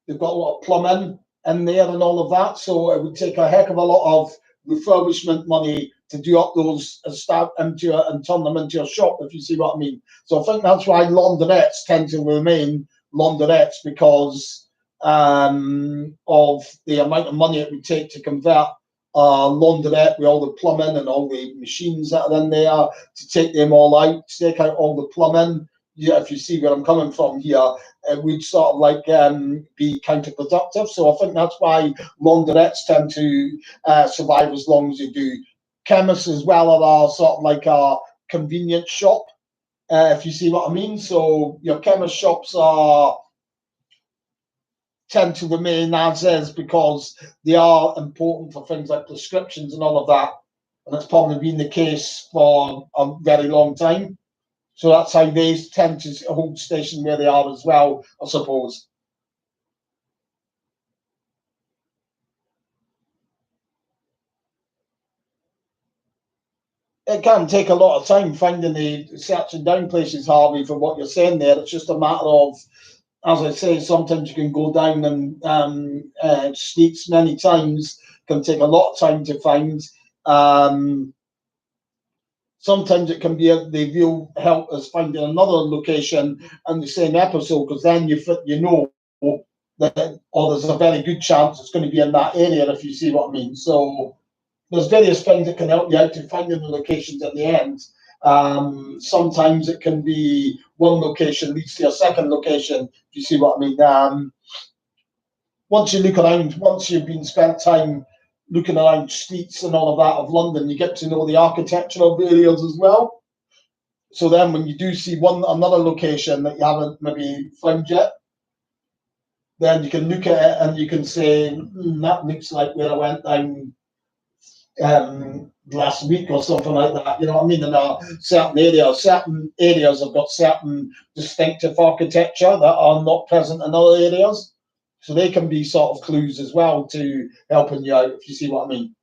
A: they've got a lot of plumbing in there and all of that, so it would take a heck of a lot of refurbishment money to do up those and turn them into a shop, if you see what I mean. So I think that's why laundrettes tend to remain laundrettes, because of the amount of money it would take to convert laundrette with all the plumbing and all the machines that are in there, to take them all out, take out all the plumbing. Yeah, if you see where I'm coming from here, it would sort of like be counterproductive. So I think that's why laundrettes tend to survive as long as they do. Chemists as well are sort of like a convenience shop, if you see what I mean. So your chemist shops tend to remain as is, because they are important for things like prescriptions and all of that. And that's probably been the case for a very long time. So that's how they tend to hold station where they are as well, I suppose. It can take a lot of time finding the searching down places, Harvey, for what you're saying there. It's just a matter of, as I say, sometimes you can go down and streets many times, can take a lot of time to find. Sometimes it can be the real help is finding another location in the same episode, because then you know that, or there's a very good chance it's going to be in that area, if you see what I mean. So there's various things that can help you out to finding the locations at the end. Sometimes it can be one location leads to a second location, if you see what I mean. Once you look around, once you've been spent time looking around streets and all of that of London, you get to know the architectural areas as well. So then when you do see another location that you haven't maybe found yet, then you can look at it and you can say, that looks like where I went down last week or something like that. You know what I mean? In certain areas have got certain distinctive architecture that are not present in other areas. So they can be sort of clues as well to helping you out, if you see what I mean.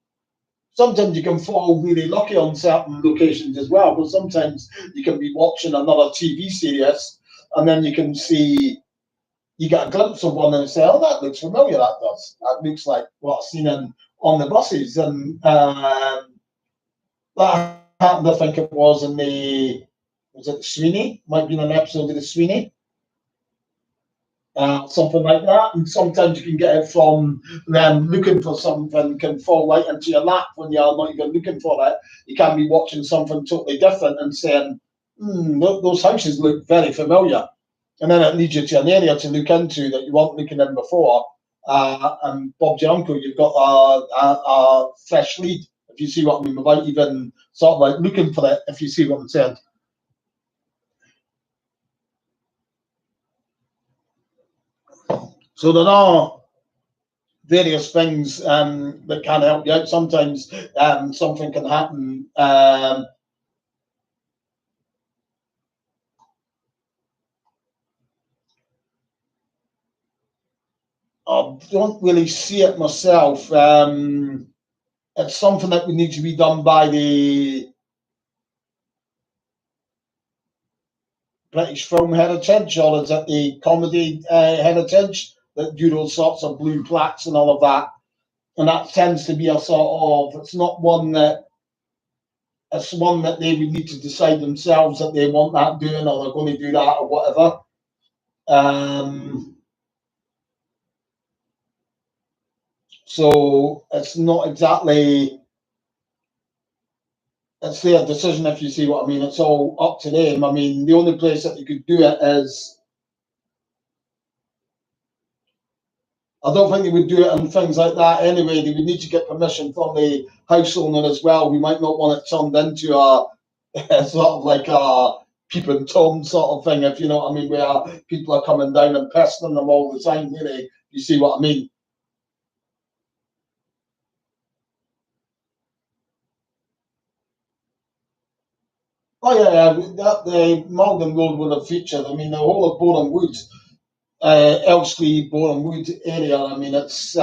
A: Sometimes you can fall really lucky on certain locations as well, but sometimes you can be watching another TV series and then you can see, you get a glimpse of one and say, oh, that looks familiar, that does. That looks like what I've seen on the buses. And that happened, I think it was in was it Sweeney? Might be in an episode of the Sweeney. Something like that. And sometimes you can get it from them looking for something, can fall right into your lap when you're not even looking for it. You can be watching something totally different and saying, those houses look very familiar. And then it leads you to an area to look into that you weren't looking in before. And Bob's your uncle, you've got a fresh lead, if you see what I mean, without even sort of like looking for it, if you see what I'm saying. So there are various things that can help you out. Sometimes something can happen. I don't really see it myself. It's something that would need to be done by the British Film Heritage, or is it the Comedy Heritage that do those sorts of blue plaques and all of that? And that tends to be a sort of, it's not one that, it's one that they would need to decide themselves that they want that doing, or they're going to do that, or whatever. So it's not exactly, it's their decision, if you see what I mean. It's all up to them. I mean, the only place that you could do it is, I don't think they would do it on things like that anyway. They would need to get permission from the house owner as well. We might not want it turned into a sort of like a peep and tom sort of thing, if you know what I mean, where people are coming down and pestering them all the time, really. You see what I mean? Oh yeah, the Malden Road would have featured. I mean, the whole of Boreham Wood, Elstree, Boreham Wood area. I mean, it's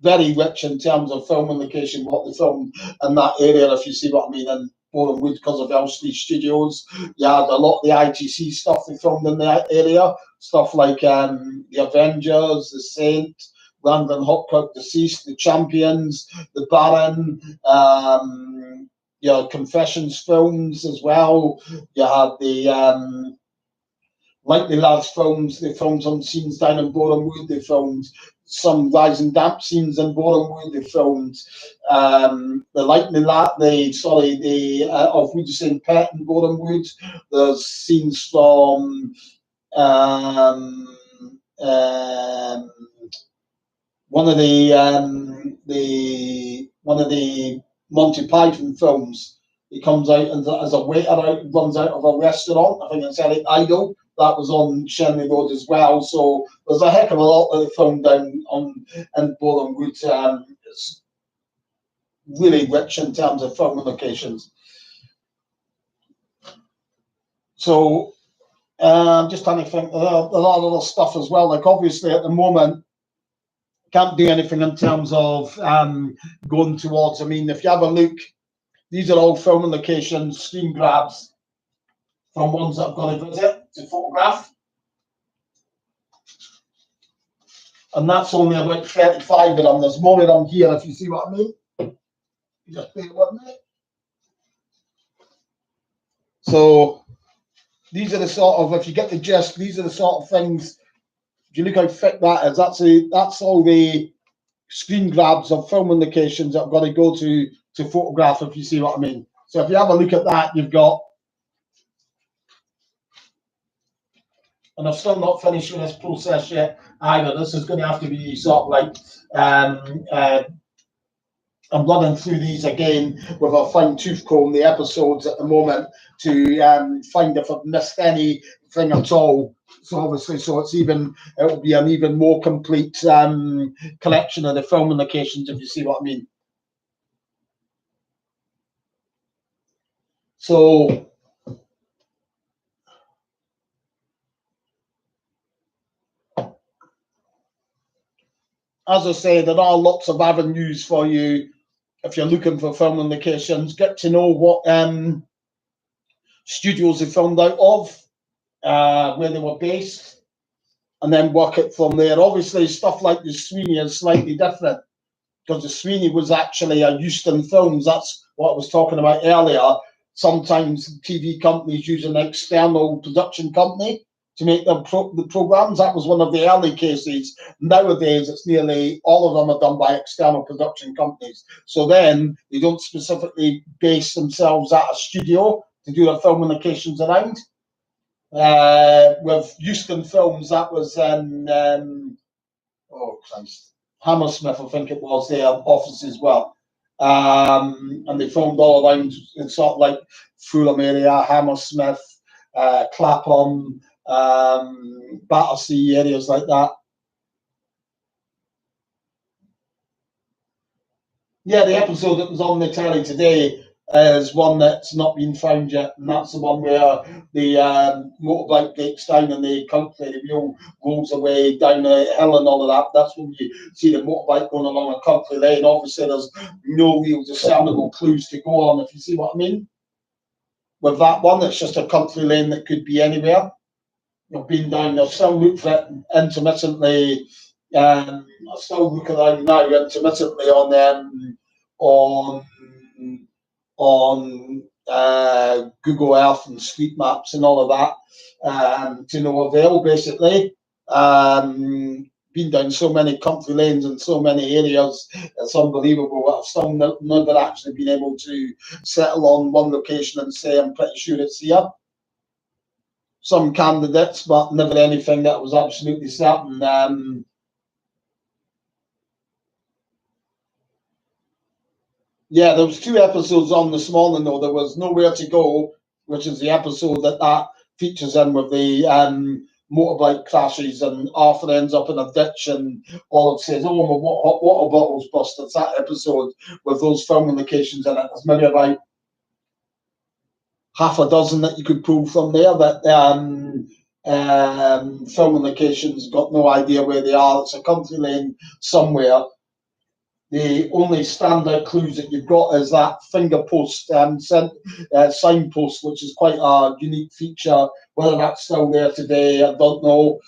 A: very rich in terms of filming location, what they filmed in that area, if you see what I mean. And Boreham Wood, because of Elstree Studios, you had a lot of the ITC stuff they filmed in that area. Stuff like the Avengers, the Saint, Brandon Hopkirk, Deceased, the Champions, the Baron. You had Confessions films as well. You had the Likely Lads films. They filmed some scenes down in Boreham Wood. They filmed some Rise and Damp scenes in Boreham Wood. They filmed the Likely Lad, the of Wood St. Pet in Boreham Wood. There's scenes from um, one of the Monty Python films. He comes out and as a waiter runs out of a restaurant. I think it's Eric Idle. That was on Shenley Road as well. So there's a heck of a lot of the film down on in Boreham Wood. It's really rich in terms of film locations. So I'm just trying to think. There are a lot of other stuff as well. Like obviously at the moment, can't do anything in terms of going towards. I mean, if you have a look, these are all filming locations, screen grabs from ones that I've got to visit to photograph. And that's only about 35 of them. There's more of them here, if you see what I mean. You just bear with me. So these are the sort of, if you get the gist, these are the sort of things, if you look how thick that is, that's all the screen grabs of filming locations that I've got to go to photograph, if you see what I mean. So if you have a look at that, you've got, and I've still not finished with this process yet either. This is going to have to be sort of like, I'm running through these again with a fine tooth comb, the episodes at the moment, to find if I've missed anything at all. So obviously, it will be an even more complete collection of the filming locations, if you see what I mean. So as I say, there are lots of avenues for you if you're looking for filming locations. Get to know what studios they filmed out of, where they were based, and then work it from there. Obviously, stuff like the Sweeney is slightly different because the Sweeney was actually a Euston Films. That's what I was talking about earlier. Sometimes TV companies use an external production company to make the programs. That was one of the early cases. Nowadays, it's nearly all of them are done by external production companies. So then they don't specifically base themselves at a studio to do their filming locations around. With Euston Films, that was in oh Christ, Hammersmith, I think it was, their office as well. And they filmed all around in sort of like Fulham area, Hammersmith, Clapham, Battersea, areas like that. Yeah, the episode that was on the telly today is one that's not been found yet, and that's the one where the motorbike breaks down in the country, the wheel rolls away down a hill and all of that. That's when you see the motorbike going along a country lane. Obviously, there's no real discernible clues to go on, if you see what I mean. With that one, it's just a country lane that could be anywhere. I've been down there, still look for it intermittently. I still look around now intermittently on Google Earth and Street Maps and all of that, to no avail, basically. Been down so many country lanes and so many areas, it's unbelievable. I've still never actually been able to settle on one location and say I'm pretty sure it's here. Some candidates, but never anything that was absolutely certain. Yeah, there was 2 episodes on this morning, though. There was Nowhere to Go, which is the episode that features in with the motorbike crashes, and Arthur ends up in a ditch, and Olive says, "Oh, my water bottle's busted." It's that episode with those filming locations in it. There's maybe about half a dozen that you could pull from there that filming locations, got no idea where they are. It's a country lane somewhere. The only standout clues that you've got is that finger post signpost, which is quite a unique feature. Whether that's still there today, I don't know.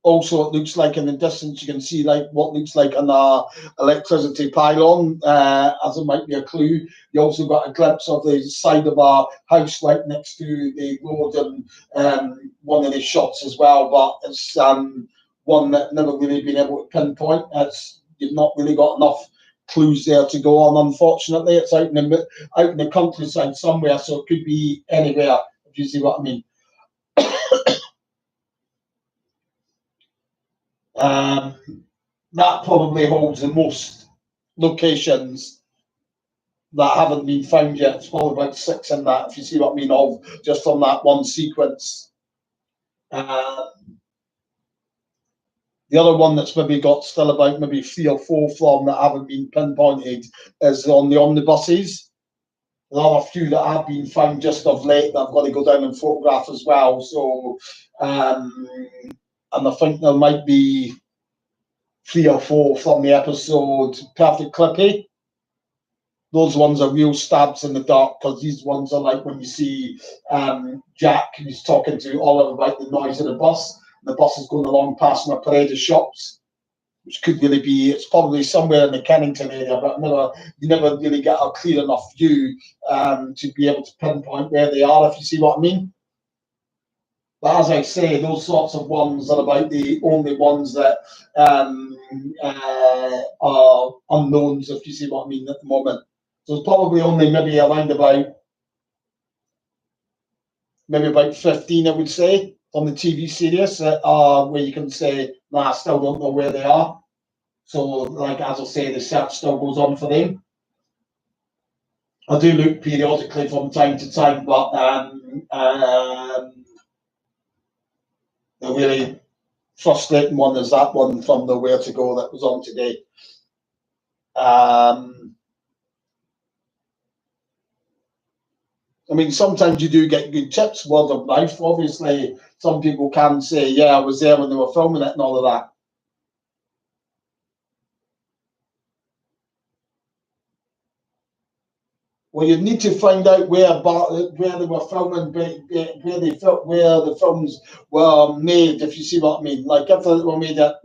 A: Also, it looks like in the distance you can see like what looks like an electricity pylon, as it might be a clue. You also got a glimpse of the side of a house right next to the road, and one of the shots as well. But it's one that never really been able to pinpoint. You've not really got enough clues there to go on. Unfortunately, it's out in the countryside somewhere, so it could be anywhere. If you see what I mean. That probably holds the most locations that haven't been found yet. It's probably about 6 in that, if you see what I mean, of just from that one sequence. The other one that's maybe got still about maybe 3 or 4 from that haven't been pinpointed is on the omnibuses. There are a few that have been found just of late that I've got to go down and photograph as well. So, and I think there might be 3 or 4 from the episode Perfect Clippy. Those ones are real stabs in the dark, because these ones are like when you see Jack, who's talking to Oliver about the noise of the bus. The bus is going along past a parade of shops, which could really be, it's probably somewhere in the Kennington area, but you never really get a clear enough view to be able to pinpoint where they are, if you see what I mean. But as I say, those sorts of ones are about the only ones that are unknowns, if you see what I mean, at the moment. So it's probably only maybe around about 15, I would say, on the TV series that are where you can say, nah, I still don't know where they are. So, like, as I say, the search still goes on for them. I do look periodically from time to time, but the really frustrating one is that one from Nowhere to Go that was on today. I mean, sometimes you do get good tips, word of mouth. Obviously, some people can say, yeah, I was there when they were filming it and all of that. Well, you need to find out where they were filming, where the films were made. If you see what I mean, like if they were made at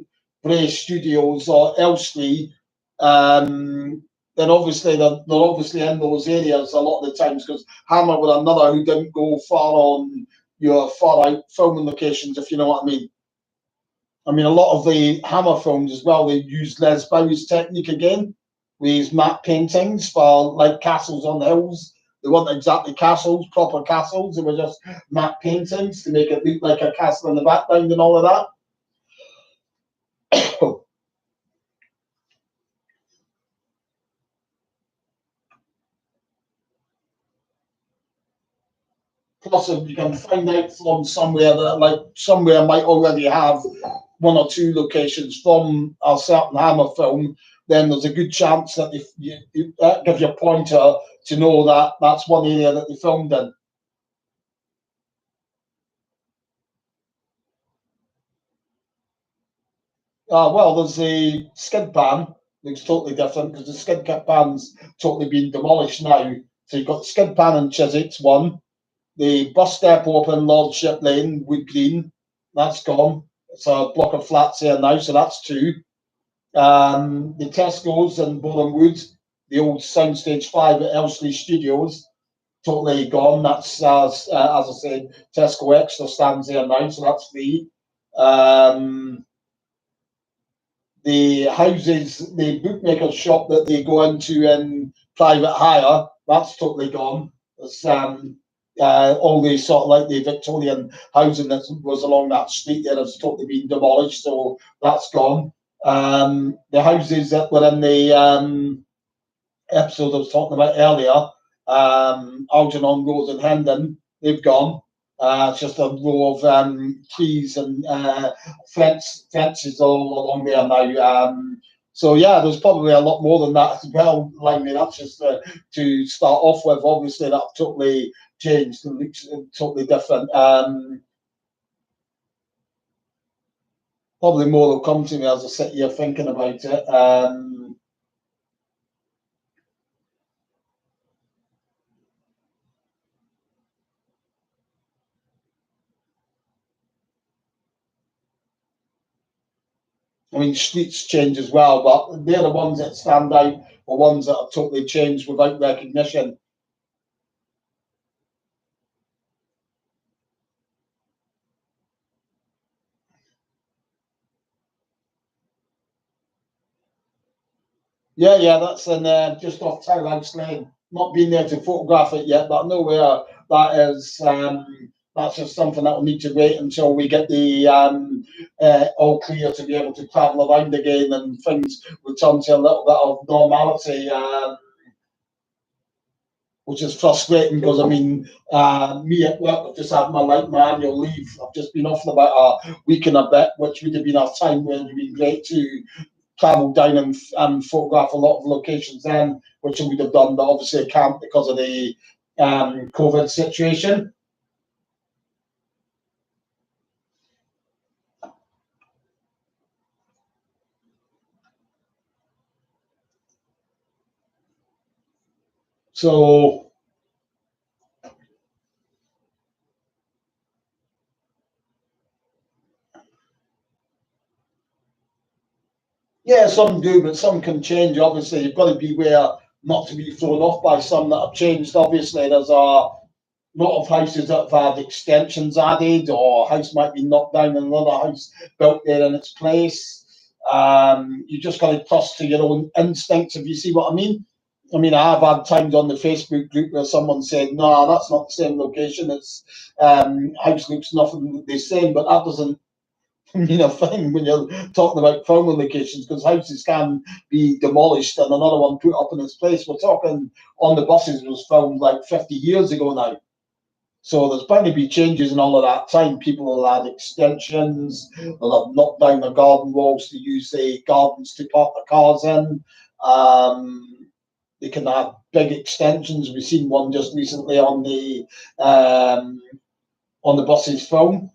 A: Bray Studios or Elstree, then obviously they're obviously in those areas a lot of the times. Because Hammer were another who didn't go far on your far out filming locations, if you know what I mean. I mean, a lot of the Hammer films as well, they used Les Bow's technique again. We used matte paintings for like castles on the hills. They weren't exactly castles, proper castles. They were just matte paintings to make it look like a castle in the background and all of that. Plus, if you can find out from somewhere that, like, somewhere might already have one or two locations from a certain Hammer film, then there's a good chance that if that gives you a pointer to know that that's one area that they filmed in. Well, there's the skid pan. Looks totally different because the skid kit pan's totally been demolished now. So you've got the skid pan in Chiswick's one. The bus depot up in Lordship Lane, Wood Green, that's gone. It's a block of flats here now, so that's two. The Tesco's in Boreham Wood, the old Soundstage 5 at Elstree Studios, totally gone. That's, as I said, Tesco Extra stands there now, so that's free. The houses, the bookmaker's shop that they go into in private hire, that's totally gone. There's all the sort of like the Victorian housing that was along that street there has totally been demolished, so that's gone. The houses that were in the episode I was talking about earlier, Algernon Road and Hendon, they've gone. It's just a row of trees and fences all along there now. So yeah, there's probably a lot more than that as well. Like, I mean, that's just to start off with. Obviously, that totally changed and looks totally different. Probably more will come to me as I sit here thinking about it. I mean, streets change as well, but they're the ones that stand out, or ones that have totally changed without recognition. Yeah, that's in just off Townhouse Lane. Not been there to photograph it yet, but I know where that is. That's just something that will need to wait until we get the all clear to be able to travel around again and things return to a little bit of normality. Which is frustrating because I mean, me at work, I've just had my annual leave. I've just been off for about a week and a bit, which would have been our time where it would have been great to travel down and photograph a lot of locations then, which I would have done, but obviously I can't because of the COVID situation. So yeah, some do, but some can change. Obviously, you've got to beware not to be thrown off by some that have changed. Obviously, there's a lot of houses that have had extensions added, or a house might be knocked down and another house built there in its place. You just got to trust to your own instincts, if you see what I mean. I mean, I have had times on the Facebook group where someone said, "No, that's not the same location. It's house looks nothing the same," but that doesn't mean a thing when you're talking about filming locations because houses can be demolished and another one put up in its place. We're talking On the Buses was filmed like 50 years ago now. So there's bound to be changes in all of that time. People will add extensions, they'll have knocked down the garden walls to use the gardens to park the cars in. Um, They can have big extensions. We've seen one just recently on the buses film,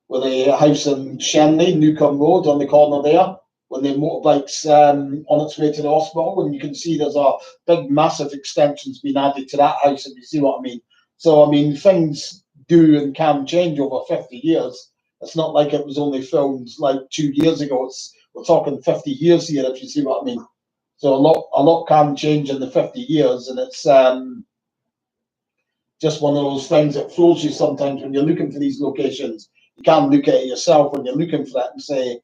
A: with a house in Shenley, Newcombe Road, on the corner there, when the motorbike's on its way to the hospital, and you can see there's a big, massive extensions being added to that house, if you see what I mean. So, I mean, things do and can change over 50 years. It's not like it was only filmed like 2 years ago. We're talking 50 years here, if you see what I mean. So a lot can change in the 50 years, and it's just one of those things that throws you sometimes when you're looking for these locations. You can't look at it yourself when you're looking for it and say,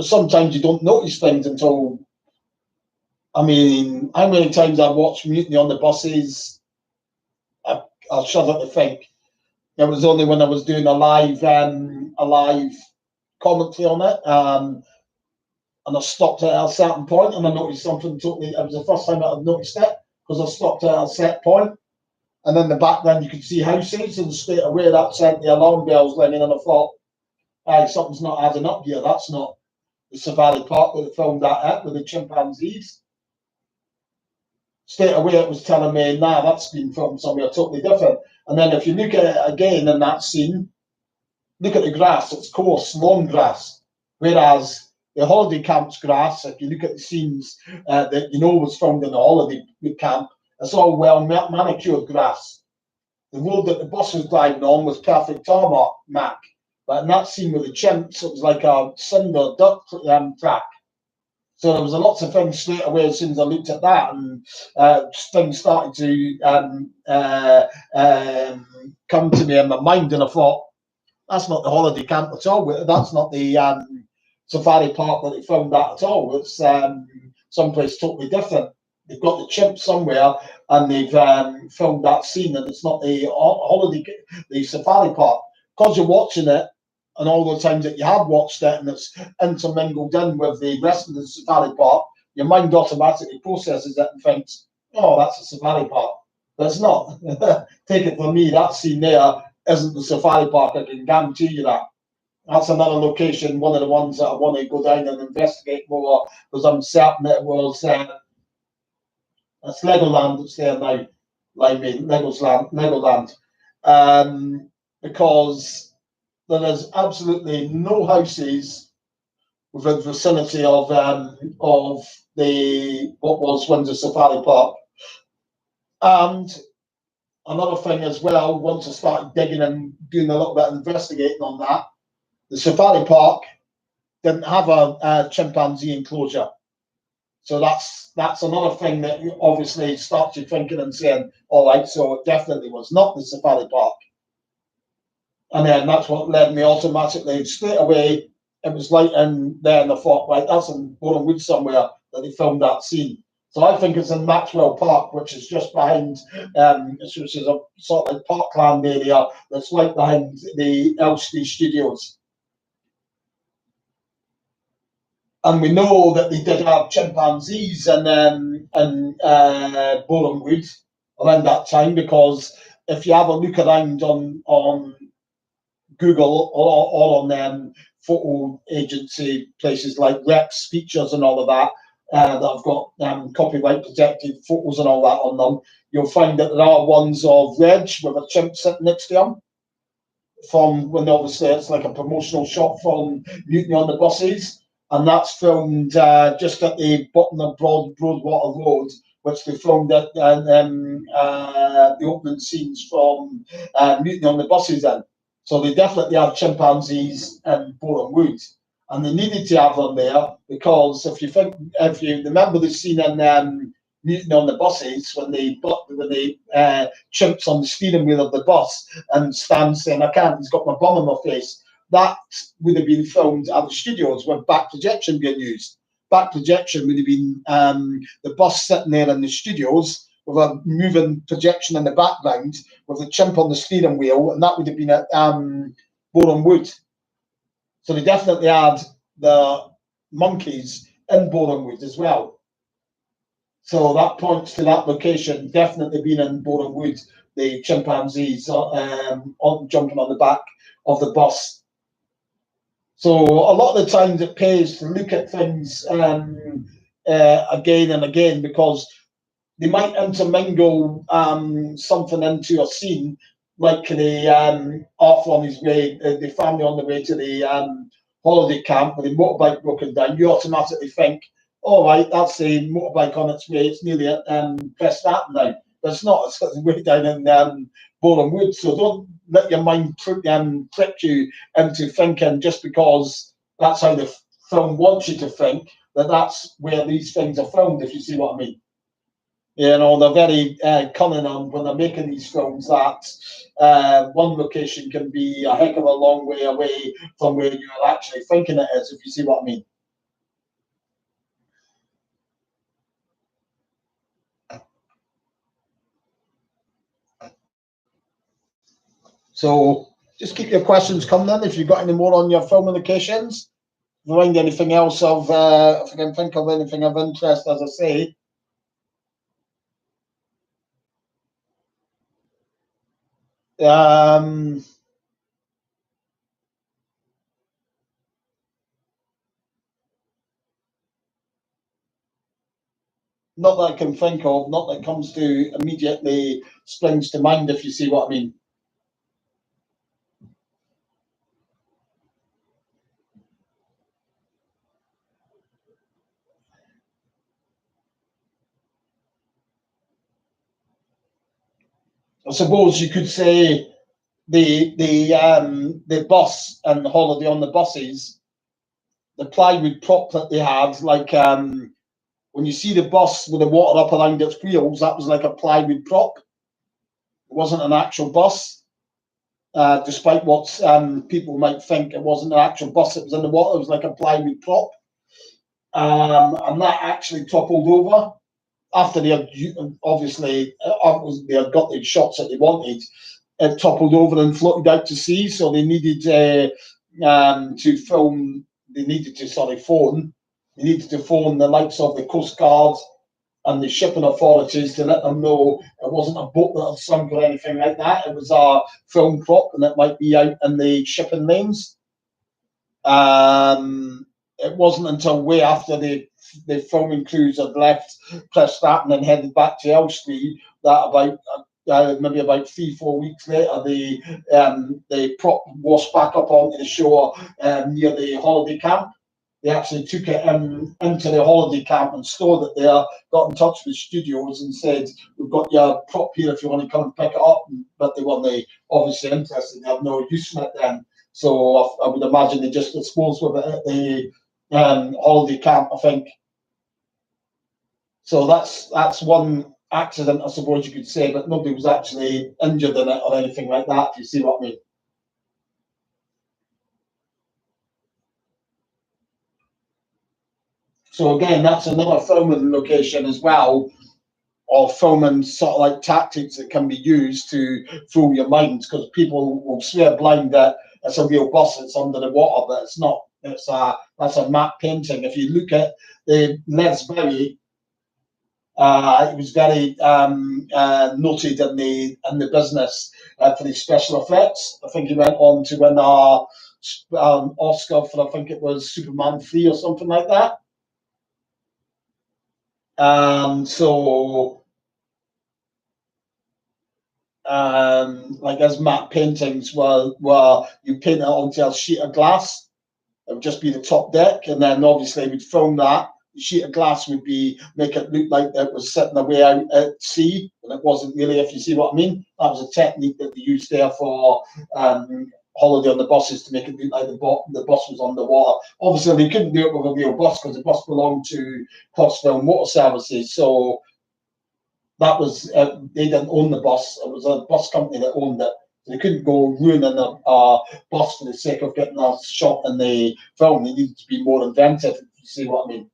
A: sometimes you don't notice things until, I mean, how many times I've watched Mutiny on the Buses, I'll shudder to think. It was only when I was doing a live commentary on it, and I stopped at a certain point and I noticed something totally. It was the first time I've noticed it, because I stopped at a set point, and in the background you could see houses, and straight away that sent the alarm bells ringing, and I thought, hey, something's not adding up here. That's not the safari park that they filmed that at with the chimpanzees. Straight away it was telling me, nah, that's been filmed somewhere totally different. And then if you look at it again in that scene, look at the grass, it's coarse, long grass. Whereas the holiday camp's grass, if you look at the scenes that you know was filmed in the holiday camp, it's all well manicured grass. The road that the bus was driving on was perfect tarmac. But in that scene with the chimps, it was like a cinder dirt track. So there was a lots of things straight away as soon as I looked at that, and things started to come to me in my mind, and I thought, that's not the holiday camp at all. That's not the safari park that they filmed that at all. It's someplace totally different. They've got the chimp somewhere, and they've filmed that scene, and it's not the safari park. Because you're watching it, and all the times that you have watched it, and it's intermingled in with the rest of the safari park, your mind automatically processes it and thinks, oh, that's a safari park. But it's not. Take it from me, that scene there isn't the safari park. I can guarantee you that. That's another location, one of the ones that I want to go down and investigate more, because I'm certain it was it's Legoland that's there now, Legoland, because there is absolutely no houses within the vicinity of the what was Windsor Safari Park. And another thing as well, once I started digging and doing a little bit of investigating on that, the safari park didn't have a chimpanzee enclosure. So that's another thing that obviously starts you thinking and saying, all right, so it definitely was not the safari park. And then that's what led me automatically, straight away, it was light in there, and I thought, right, that's in Boreham Wood somewhere that they filmed that scene. So I think it's in Maxwell Park, which is just behind, which is a sort of parkland area that's right behind the Elstree Studios. And we know that they did have chimpanzees in Boreham Wood around that time, because if you have a look around on Google or on photo agency places like Rex Features and all of that, that have got copyright protected photos and all that on them, you'll find that there are ones of Reg with a chimp sitting next to him, from when obviously it's like a promotional shot from Mutiny on the Buses, and that's filmed just at the bottom of Broadwater Road, which they filmed at the opening scenes from Mutiny on the Buses in. So they definitely have chimpanzees in Boreham Wood, and they needed to have them there because if you remember the scene in Mutiny on the Buses when the chimps on the steering wheel of the bus and Stan saying, "I can't, he's got my bum in my face." That would have been filmed at the studios with back projection being used. Back projection would have been the bus sitting there in the studios with a moving projection in the background with the chimp on the steering wheel, and that would have been at Boreham Wood. So they definitely had the monkeys in Boreham Wood as well. So that points to that location definitely being in Boreham Wood, the chimpanzees jumping on the back of the bus. So a lot of the times it pays to look at things again and again, because they might intermingle something into a scene, like the Arthur on his way, the family on the way to the holiday camp with the motorbike broken down. You automatically think, all right, that's the motorbike on its way. It's nearly at Preston now. But it's not. It's way down in Boreham Wood. So don't let your mind trick you into thinking just because that's how the film wants you to think that that's where these things are filmed, if you see what I mean. You know, they're very cunning on when they're making these films that one location can be a heck of a long way away from where you're actually thinking it is, if you see what I mean. So just keep your questions coming in if you've got any more on your film locations. If you find anything else of, if I can think of anything of interest, as I say. Not that I can think of, not that comes to immediately springs to mind, if you see what I mean. I suppose you could say the bus and the holiday on the buses, the plywood prop that they had, like when you see the bus with the water up around its wheels, that was like a plywood prop. It wasn't an actual bus, despite what people might think. It wasn't an actual bus. It was in the water. It was like a plywood prop, and that actually toppled over after they had obviously they had got the shots that they wanted. It toppled over and floated out to sea, so they needed to film. They needed to phone. They needed to phone the likes of the Coast Guard and the shipping authorities to let them know it wasn't a boat that had sunk or anything like that. It was a film prop, and it might be out in the shipping lanes. It wasn't until way after the filming crews had left Preston and headed back to Elstree that about maybe about 3-4 weeks later the prop washed back up onto the shore near the holiday camp. They actually took it into the holiday camp and stored it there, got in touch with studios and said, we've got your prop here if you want to come and pick it up. But they weren't obviously interested. They had no use for it then. So I would imagine they just disposed of it at the holiday camp, I think. So that's one accident, I suppose you could say, but nobody was actually injured in it or anything like that, if you see what I mean. So again, that's another filming location as well, or filming sort of like tactics that can be used to fool your minds, because people will swear blind that it's a real bus that's under the water, but it's not. That's a matte painting. If you look at the Les Berry, he was very noted in the business for his special effects. I think he went on to win an Oscar for, I think it was Superman 3 or something like that. So like his matte paintings were you paint it onto a sheet of glass. It would just be the top deck, and then obviously we'd film that. The sheet of glass would make it look like it was sitting away out at sea, and it wasn't really, if you see what I mean. That was a technique that they used there for holiday on the buses to make it look like the bus was on the water. Obviously, they couldn't do it with a real bus because the bus belonged to Cotswold Motor Services, so that was they didn't own the bus. It was a bus company that owned it. So they couldn't go ruining a bus for the sake of getting a shot in the film. They needed to be more inventive, if you see what I mean.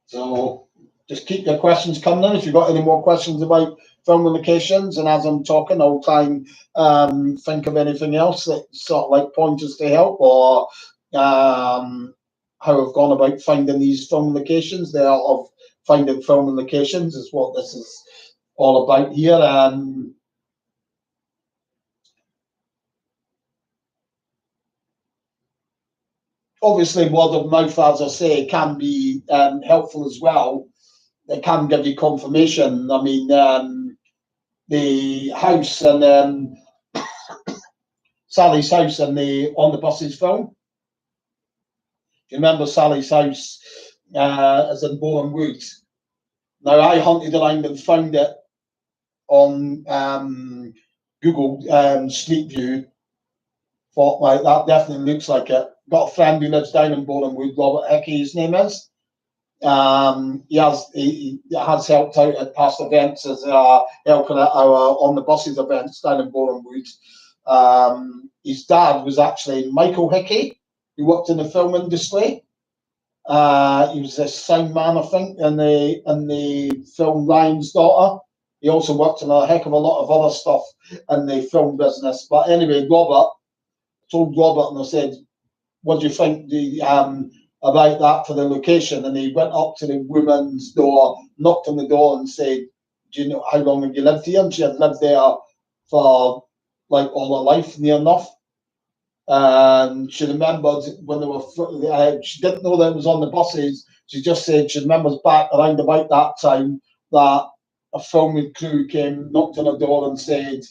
A: So just keep your questions coming in. If you've got any more questions about film locations, and as I'm talking, I'll try and think of anything else that sort of like pointers to help, or how I've gone about finding these film locations. The art of finding film locations is what this is all about here. obviously word of mouth, as I say, can be helpful as well. It can give you confirmation. I mean, the house and Sally's house and the On the Buses film. Do you remember Sally's house is in Bourne Wood? Now, I hunted around and found it on Google Street View. Thought, like, that definitely looks like it. Got a friend who lives down in Bourne Wood, Robert Hickey, his name is. He has helped out at past events as helping at our On the Buses events down in Bourne Wood. His dad was actually Michael Hickey, who worked in the film industry. He was a sound man, I think, in the film Ryan's Daughter. He also worked on a heck of a lot of other stuff in the film business. But anyway, Robert told Robert, and I said, "What do you think about that for the location?" And he went up to the woman's door, knocked on the door, and said, "Do you know how long have you lived here?" And she had lived there for like all her life, near enough. And she remembered when they were, she didn't know that it was On the Buses. She just said she remembers back around about that time that a filming crew came, knocked on her door and said,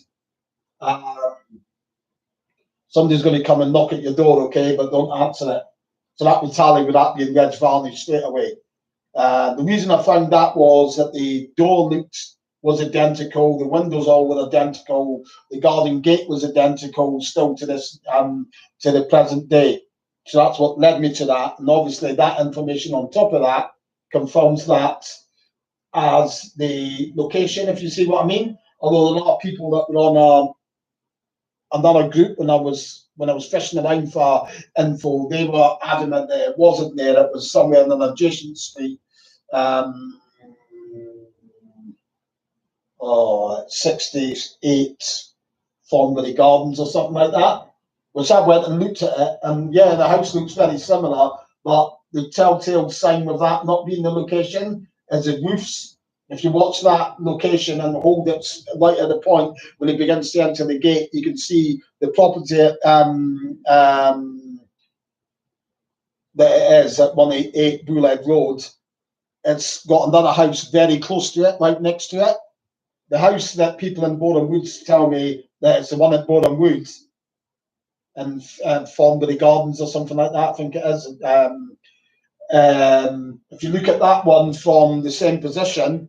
A: "Somebody's going to come and knock at your door, okay, but don't answer it." So that would tally with that being Reg Varnish straight away. The reason I found that was that the door was identical, the windows all were identical, the garden gate was identical still to this to the present day. So that's what led me to that. And obviously that information on top of that confirms that as the location, if you see what I mean. Although a lot of people that were on another group when I was fishing around for info, they were adamant that it wasn't there, it was somewhere in an adjacent street. 68 Thornbury Gardens or something like that, which I went and looked at it, and yeah, the house looks very similar, but the telltale sign with that not being the location is the roofs. If you watch that location and hold it right at the point when it begins to enter the gate, you can see the property that it is at 188 Bullhead Road. It's got another house very close to it, right next to it. The house that people in Boreham Woods tell me that it's the one at Boreham Woods and Thornbury Gardens or something like that, I think it is. If you look at that one from the same position,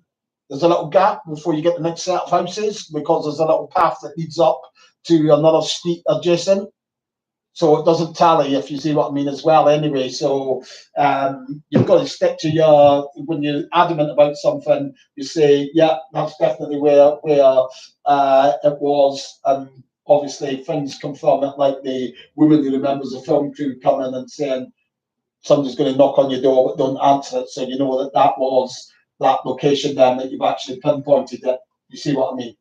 A: there's a little gap before you get the next set of houses because there's a little path that leads up to another street adjacent. So it doesn't tally, if you see what I mean, as well anyway. So you've got to stick to when you're adamant about something, you say, yeah, that's definitely where it was. And obviously things confirm it, like the woman who remembers the film crew coming and saying, somebody's going to knock on your door, but don't answer it. So you know that was that location then that you've actually pinpointed it. You see what I mean?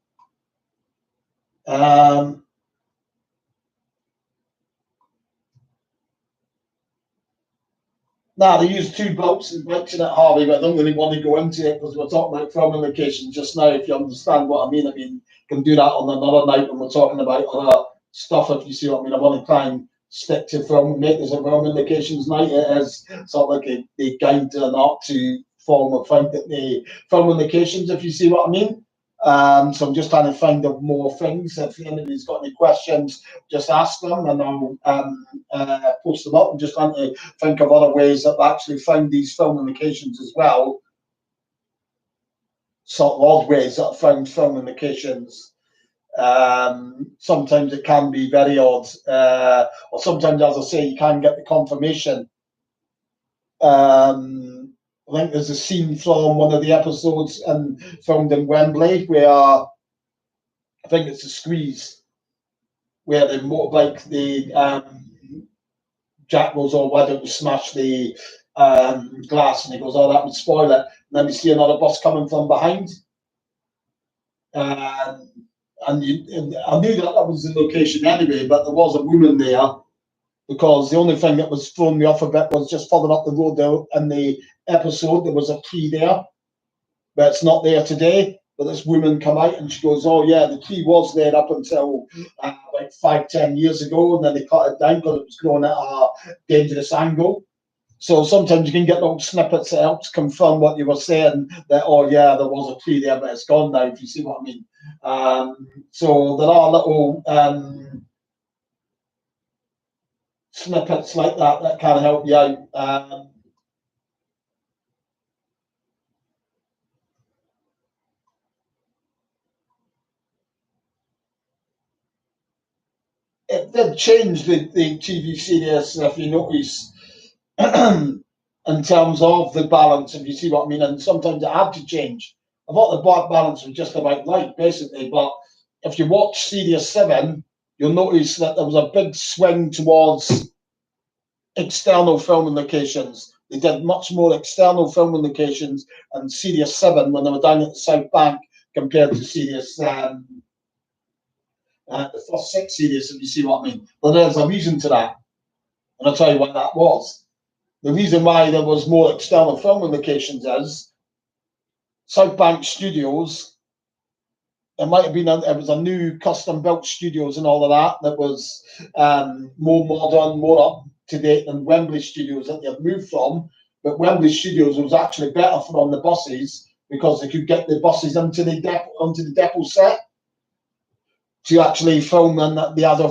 A: Now, they use two boats in Brixton at Harvey, but I don't really want to go into it because we're talking about filming locations just now, if you understand what I mean. I mean, can do that on another night when we're talking about other stuff, if you see what I mean. I want to try and stick to film makers and filming locations night. It is sort of like a guide to an art to form or find that the filming locations, if you see what I mean. So I'm just trying to find out more things. If anybody's got any questions, just ask them and I'll post them up. I'm just trying to think of other ways that I've actually found these filming locations as well. Sort of odd ways that I've found filming locations. Sometimes it can be very odd, or sometimes, as I say, you can get the confirmation. I think there's a scene from one of the episodes filmed in Wembley where I think it's a squeeze where the motorbike, Jack goes, "Oh, why don't you smash the glass?" And he goes, "Oh, that would spoil it." And then you see another bus coming from behind. And I knew that was the location anyway, but there was a woman there, because the only thing that was throwing me off a bit was just further up the road there in the episode, there was a tree there, but it's not there today. But this woman come out and she goes, "Oh yeah, the tree was there up until about like 5-10 years ago, and then they cut it down because it was growing at a dangerous angle. So sometimes you can get little snippets that helps confirm what you were saying, that, oh yeah, there was a tree there, but it's gone now, if you see what I mean. So there are little snippets like that that can help you out. It did change the TV series, if you notice, in terms of the balance, if you see what I mean, and sometimes it had to change. I thought the balance was just about right, basically, but if you watch Series 7, you'll notice that there was a big swing towards external filming locations. They did much more external filming locations in Series 7 when they were down at the South Bank compared to Series the first 6 series, if you see what I mean. But there's a reason to that, and I'll tell you what that was. The reason why there was more external filming locations is South Bank Studios. It might have been it was a new custom built studios and all of that was more modern, more up to date than Wembley Studios that they had moved from. But Wembley Studios was actually better for on the buses because they could get the buses onto the depot set to actually film, and the other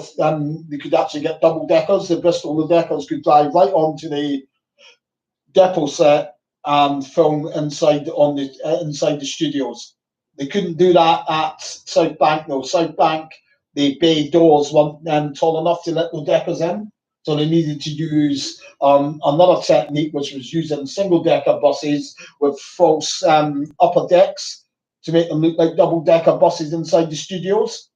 A: they could actually get double deckers. The Bristol deckers could drive right onto the depot set and film inside inside the studios. They couldn't do that at South Bank though. South Bank, the bay doors weren't tall enough to let the deckers in, so they needed to use another technique, which was using single decker buses with false upper decks to make them look like double decker buses inside the studios.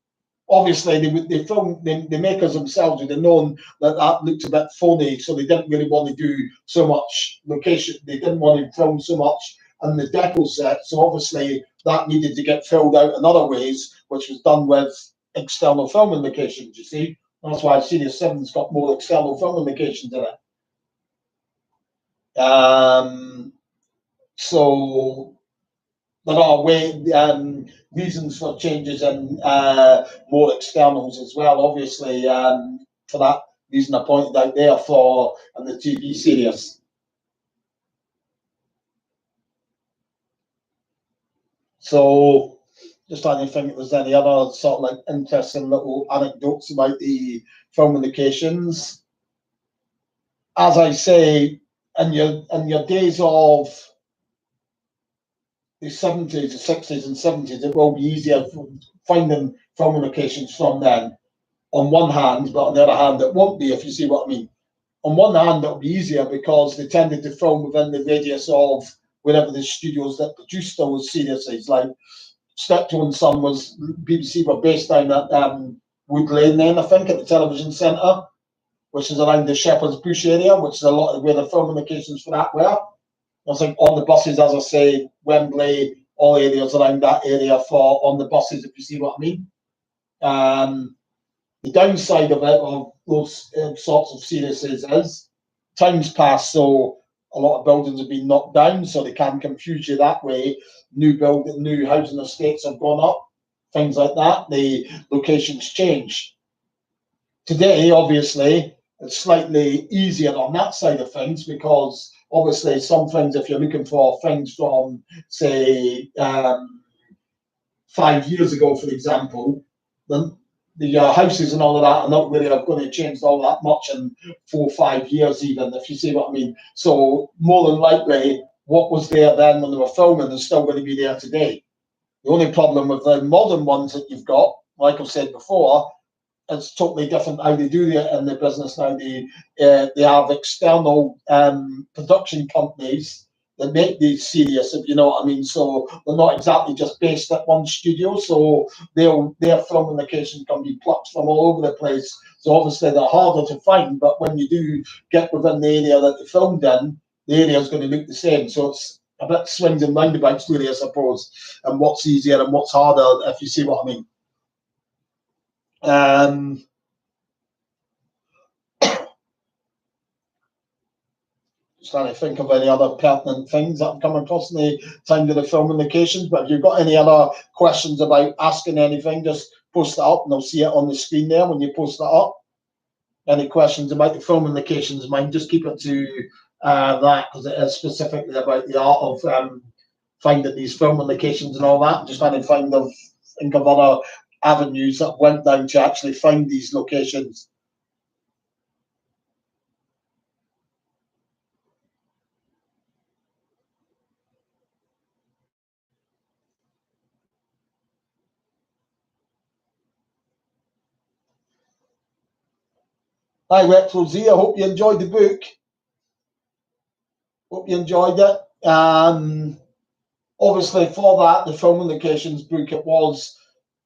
A: Obviously, the makers themselves would have known that that looked a bit phony, so they didn't really want to do so much location. They didn't want to film so much in the depot set, so obviously that needed to get filled out in other ways, which was done with external filming locations. You see, that's why Series 7's got more external filming locations in it. So there are reasons for changes in more externals as well, obviously, for that reason I pointed out there for in the TV series. So just trying to think if there's any other sort of like interesting little anecdotes about the filming locations. As I say, in your days of the 70s, the 60s and 70s, it will be easier finding filming locations from then, on one hand, but on the other hand, it won't be, if you see what I mean. On one hand, it'll be easier because they tended to film within the radius of wherever the studios that produced those series, like Steptoe and Son was, BBC were based down at Wood Lane then, I think, at the television centre, which is around the Shepherd's Bush area, which is a lot of where the filming locations for that were. I think on the buses, as I say, Wembley, all areas around that area for on the buses, if you see what I mean. The downside of it, of those sorts of series, is time's passed, so a lot of buildings have been knocked down, so they can confuse you that way. New housing estates have gone up, things like that. The locations change. Today, obviously, it's slightly easier on that side of things because obviously some things, if you're looking for things from, say, 5 years ago, for example, then the houses and all of that are not really going to change all that much in 4 or 5 years, even, if you see what I mean. So more than likely, what was there then when they were filming is still going to be there today. The only problem with the modern ones that you've got, like I've said before, it's totally different how they do it in the business now. They have external production companies that make these series, if you know what I mean. So they're not exactly just based at one studio. So their filming location can be plucked from all over the place. So obviously they're harder to find, but when you do get within the area that they filmed in, the area is going to look the same. So it's a bit swings and roundabouts, really, I suppose, and what's easier and what's harder, if you see what I mean. Just trying to think of any other pertinent things that have come across in the time of the filming locations. But if you've got any other questions about asking anything, just post it up and they'll see it on the screen there when you post it up. Any questions about the filming locations, mind, just keep it to that, because it is specifically about the art of finding these filming locations and all that. Just trying to think of other avenues that went down to actually find these locations. Hi, Retro Z. I hope you enjoyed the book. Hope you enjoyed it. Obviously, for that, the filming locations book, it was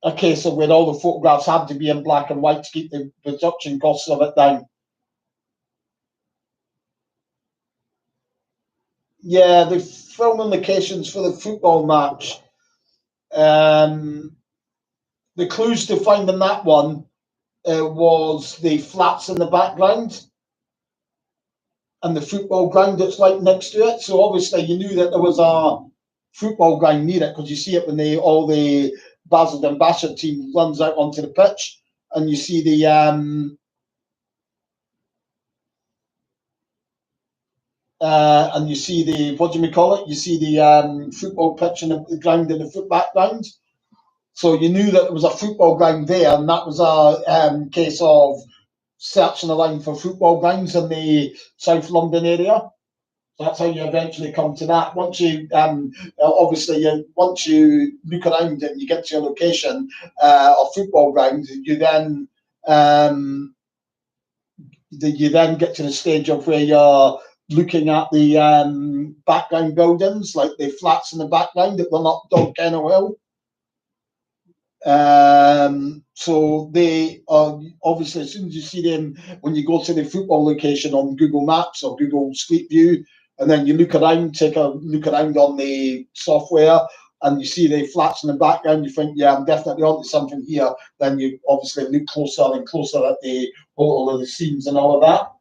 A: a case of where all the photographs had to be in black and white to keep the production costs of it down. Yeah, the filming locations for the football match. The clues to finding that one was the flats in the background and the football ground that's right next to it. So obviously you knew that there was a football ground near it, because you see it when all the Basel and Basher team runs out onto the pitch, and you see the what do you call it? You see the football pitch and the ground in the foot background. So you knew that there was a football ground there, and that was a case of searching around for football grounds in the South London area. So that's how you eventually come to that. Once you once you look around and you get to your location of football ground, you then get to the stage of where you're looking at the background buildings, like the flats in the background that were not dug kind of well. So they are obviously, as soon as you see them, when you go to the football location on Google Maps or Google Street View, and then you look around, take a look around on the software, and you see the flats in the background, you think, yeah, I'm definitely onto something here. Then you obviously look closer and closer at the whole of the scenes and all of that.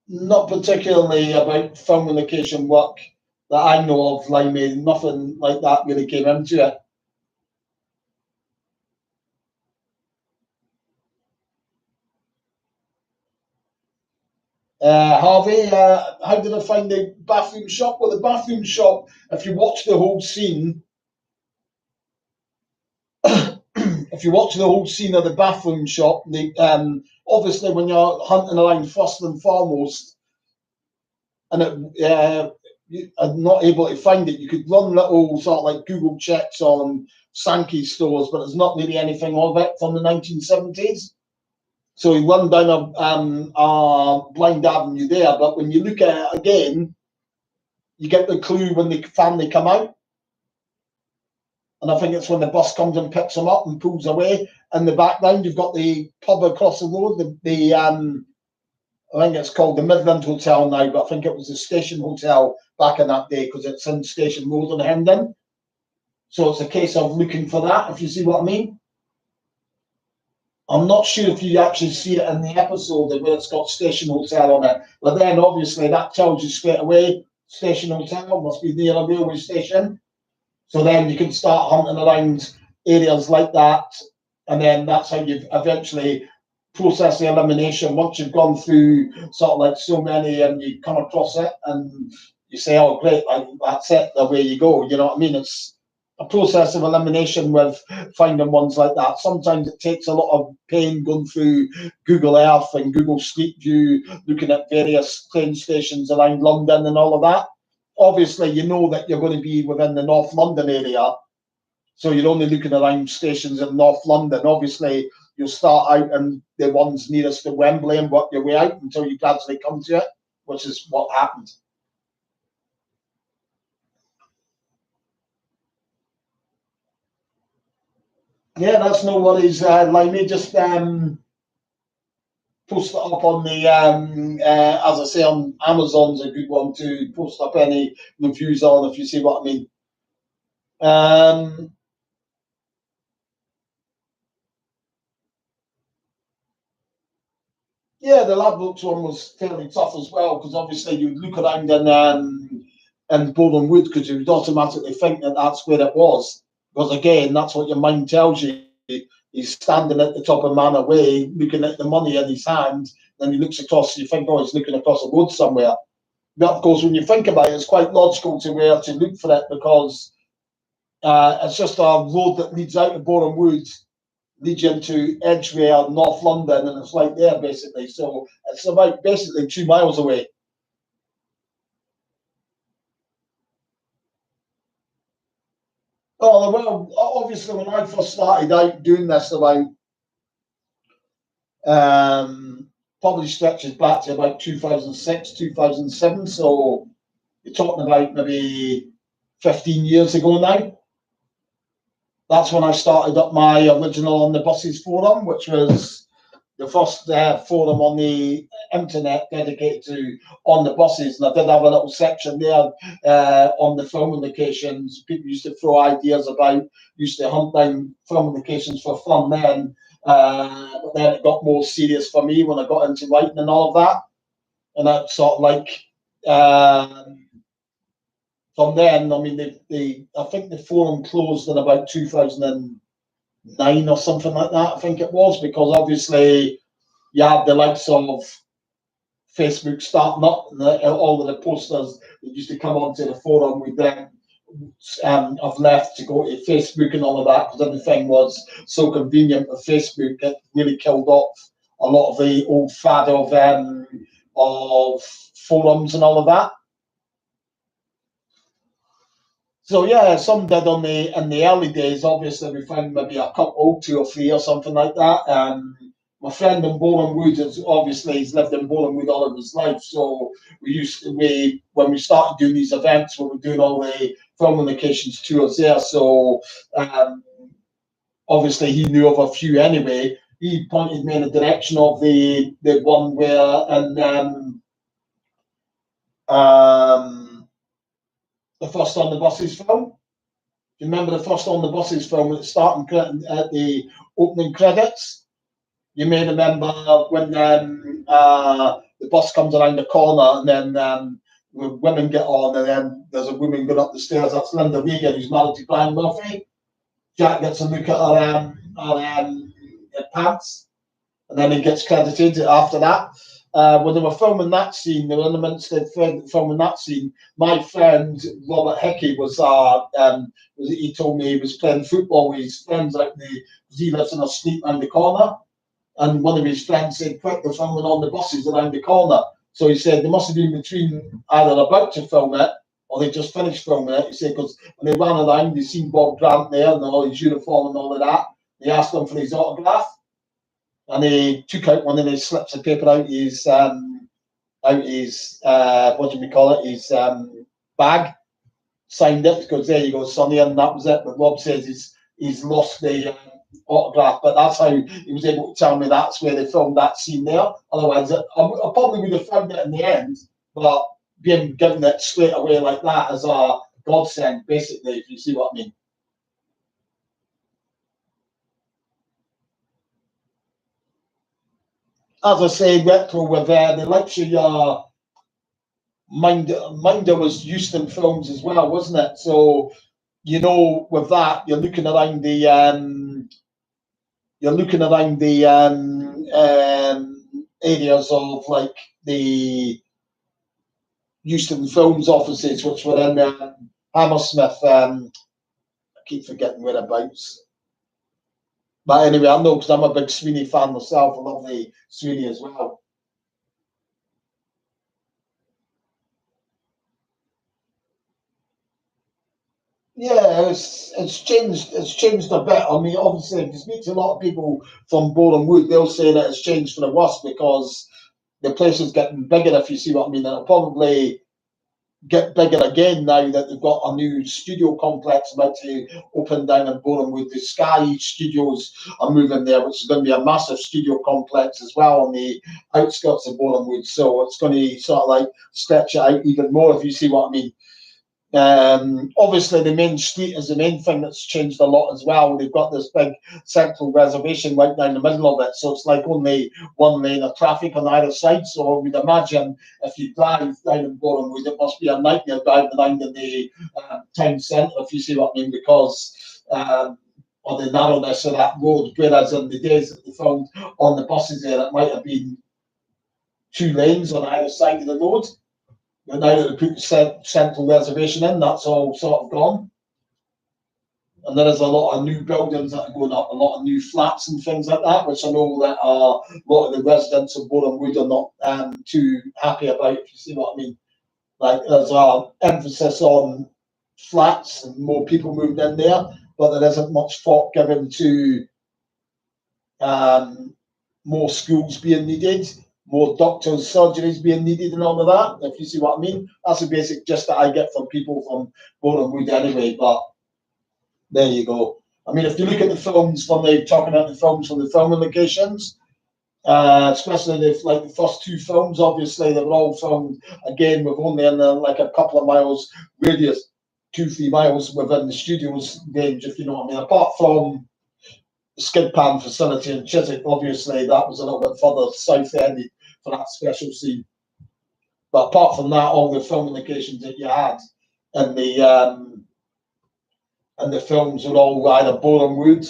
A: Not particularly about film and location work that I know of, Limey. Nothing like that really came into it. Harvey, how did I find the bathroom shop? Well, the bathroom shop, if you watch the whole scene, if you watch the whole scene of the bathroom shop, obviously when you're hunting around first and foremost, and you are not able to find it, you could run little sort of like Google checks on Sankey stores, but there's not really anything of it from the 1970s. So you run down a blind avenue there, but when you look at it again, you get the clue when the family come out. And I think it's when the bus comes and picks them up and pulls away. In the background, you've got the pub across the road, I think it's called the Midland Hotel now, but I think it was the Station Hotel back in that day, because it's in Station Road in Hendon. So it's a case of looking for that, if you see what I mean. I'm not sure if you actually see it in the episode where it's got Station Hotel on it, but then obviously that tells you straight away Station Hotel must be near a railway station. So then you can start hunting around areas like that, and then that's how you eventually process the elimination. Once you've gone through sort of like so many and you come across it and you say, oh great, like, that's it, away you go. You know what I mean? It's a process of elimination with finding ones like that. Sometimes it takes a lot of pain going through Google Earth and Google Street View, looking at various train stations around London and all of that. Obviously, you know that you're going to be within the North London area, so you're only looking around stations in North London. Obviously, you'll start out in the ones nearest to Wembley and work your way out until you gradually come to it, which is what happened. Yeah, that's no worries, Limey. Just post it up on the, as I say, on Amazon's a good one to post up any reviews on, if you see what I mean. Yeah, the lab books one was fairly tough as well, because obviously you look around and in Boreham Wood, because you would automatically think that that's where it was. Because again, that's what your mind tells you. He's standing at the top of Manor Way, looking at the money in his hand. Then he looks across, you think, oh, he's looking across the road somewhere. But of course, when you think about it, it's quite logical to where to look for it, because it's just a road that leads out of Boreham Wood, leads into Edgware, North London, and it's right there basically. So it's about basically 2 miles away. Oh, well, obviously, when I first started out doing this, about probably stretches back to about 2006, 2007. So you're talking about maybe 15 years ago now. That's when I started up my original On the Buses forum, which was the first forum on the internet dedicated to on the buses. And I did have a little section there on the filming locations. People used to throw ideas about, used to hunt down filming locations for fun then. But then it got more serious for me when I got into writing and all of that. And that's sort of like, from then, I mean, I think the forum closed in about 2009 or something like that, I think it was, because obviously you have the likes of Facebook starting up, and all of the posters that used to come onto the forum with them have left to go to Facebook and all of that, because everything was so convenient with Facebook. It really killed off a lot of the old fad of forums and all of that. So yeah, some did in the early days. Obviously, we found maybe a couple, 2 or 3 or something like that. My friend in Boreham Wood is obviously, he's lived in Boreham Wood all of his life. So when we started doing these events, we were doing all the film locations tours there. So obviously he knew of a few anyway. He pointed me in the direction of the one where the first On the Buses film. Do you remember the first On the Buses film at at the opening credits? You may remember when the bus comes around the corner, and then women get on, and then there's a woman going up the stairs. That's Linda Regan, who's married to Brian Murphy. Jack gets a look at her pants, and then he gets credited after that. When they were filming that scene, they were in the midst of filming that scene. My friend Robert Hickey he told me he was playing football with his friends out there. He lives in a street around the corner, and one of his friends said, "Quick, they're filming On the Buses around the corner." So he said they must have been between either about to film it or they just finished filming it. He said because when they ran around, they seen Bob Grant there and all his uniform and all of that. They asked him for his autograph. And he took out one of his slips of paper out his what do we call it? His bag, signed it, because there you go, Sonny, and that was it. But Rob says he's lost the autograph, but that's how he was able to tell me that's where they filmed that scene there. Otherwise, I probably would have found it in the end, but being given it straight away like that as a godsend, basically, if you see what I mean. As I say, retro with the likes of your Minder was Euston Films as well, wasn't it? So with that, you're looking around the areas of like the Euston Films offices, which were in Hammersmith. I keep forgetting whereabouts. But anyway, I know because I'm a big Sweeney fan myself. I love the Sweeney as well. Yeah, it's changed. It's changed a bit. I mean, obviously, if you speak to a lot of people from Boreham Wood, they'll say that it's changed for the worse because the place is getting bigger. If you see what I mean, and it'll probably get bigger again now that they've got a new studio complex about to open down in Boreham Wood. The Sky Studios are moving there, which is going to be a massive studio complex as well on the outskirts of Boreham Wood. So it's going to sort of like stretch it out even more, if you see what I mean. Obviously, the main street is the main thing that's changed a lot as well. They've got this big central reservation right down the middle of it, so it's like only one lane of traffic on either side. So we'd imagine if you drive down in Bournemouth, it must be a nightmare driving down in the town centre, if you see what I mean, because of the narrowness of that road. Whereas in the days that they found on the buses there, it might have been two lanes on either side of the road. But now that they put the central reservation in, that's all sort of gone. And there is a lot of new buildings that are going up, a lot of new flats and things like that, which I know that a lot of the residents of Boreham Wood are not too happy about, if you see what I mean. Like there's an emphasis on flats and more people moving in there, but there isn't much thought given to more schools being needed, more doctors' surgeries being needed and all of that, if you see what I mean. That's the basic gist that I get from people from Boreham Wood anyway, but there you go. I mean, if you look at the films from talking about the films from the filming locations, especially the first two films, obviously they were all filmed again with only in like a couple of miles radius, 2-3 miles within the studios range, if you know what I mean. Apart from the skid pan facility in Chiswick, obviously that was a little bit further south end for that special scene. But apart from that, all the filming locations that you had in the films were all either Boreham Wood,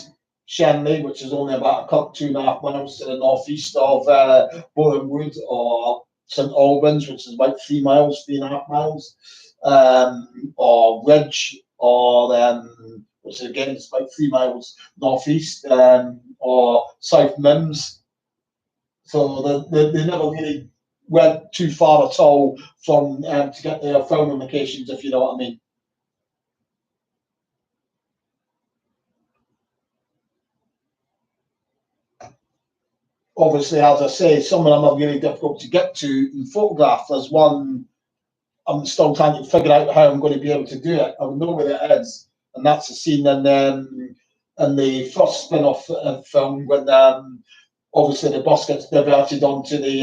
A: Shenley, which is only about a couple, 2.5 miles to the northeast of Boreham Wood, or St Albans, which is about 3 miles, 3.5 miles, or Ridge, or which again is about 3 miles northeast, or South Mims. So they never really went too far at all from to get their filming locations, if you know what I mean. Obviously, as I say, some of them are really difficult to get to and photograph. There's one I'm still trying to figure out how I'm going to be able to do it. I know where it is, and that's a scene in the first spin-off film when obviously the bus gets diverted onto the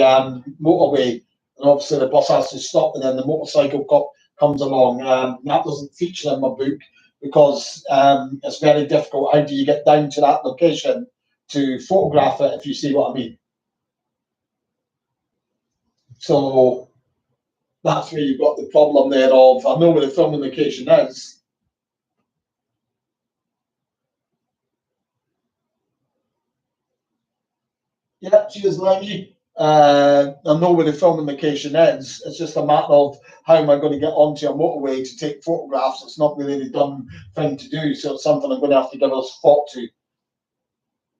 A: motorway, and obviously the bus has to stop, and then the motorcycle cop comes along. That doesn't feature in my book because it's very difficult. How do you get down to that location to photograph it, if you see what I mean? So that's where you've got the problem there of, I know where the filming location is. Yeah, cheers, Lemmy. I know where the filming location is. It's just a matter of how am I going to get onto a motorway to take photographs. It's not really the done thing to do, so it's something I'm going to have to give us thought to.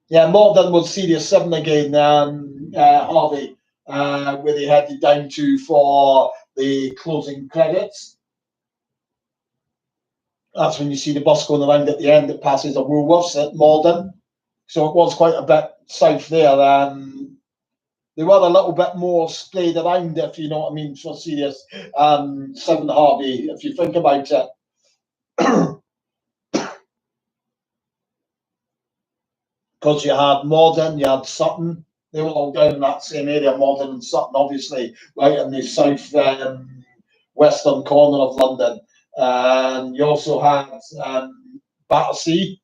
A: Yeah, more than was Series 7 again, Harvey, where they headed down to for the closing credits. That's when you see the bus going around at the end. It passes a Woolworths at Morden. So it was quite a bit south there. They were a little bit more splayed around, if you know what I mean, for Series 7, Harvey, if you think about it. Because you had Morden, you had Sutton. They were all down in that same area, Morden and Sutton, obviously, right in the south western corner of London. And you also had Battersea,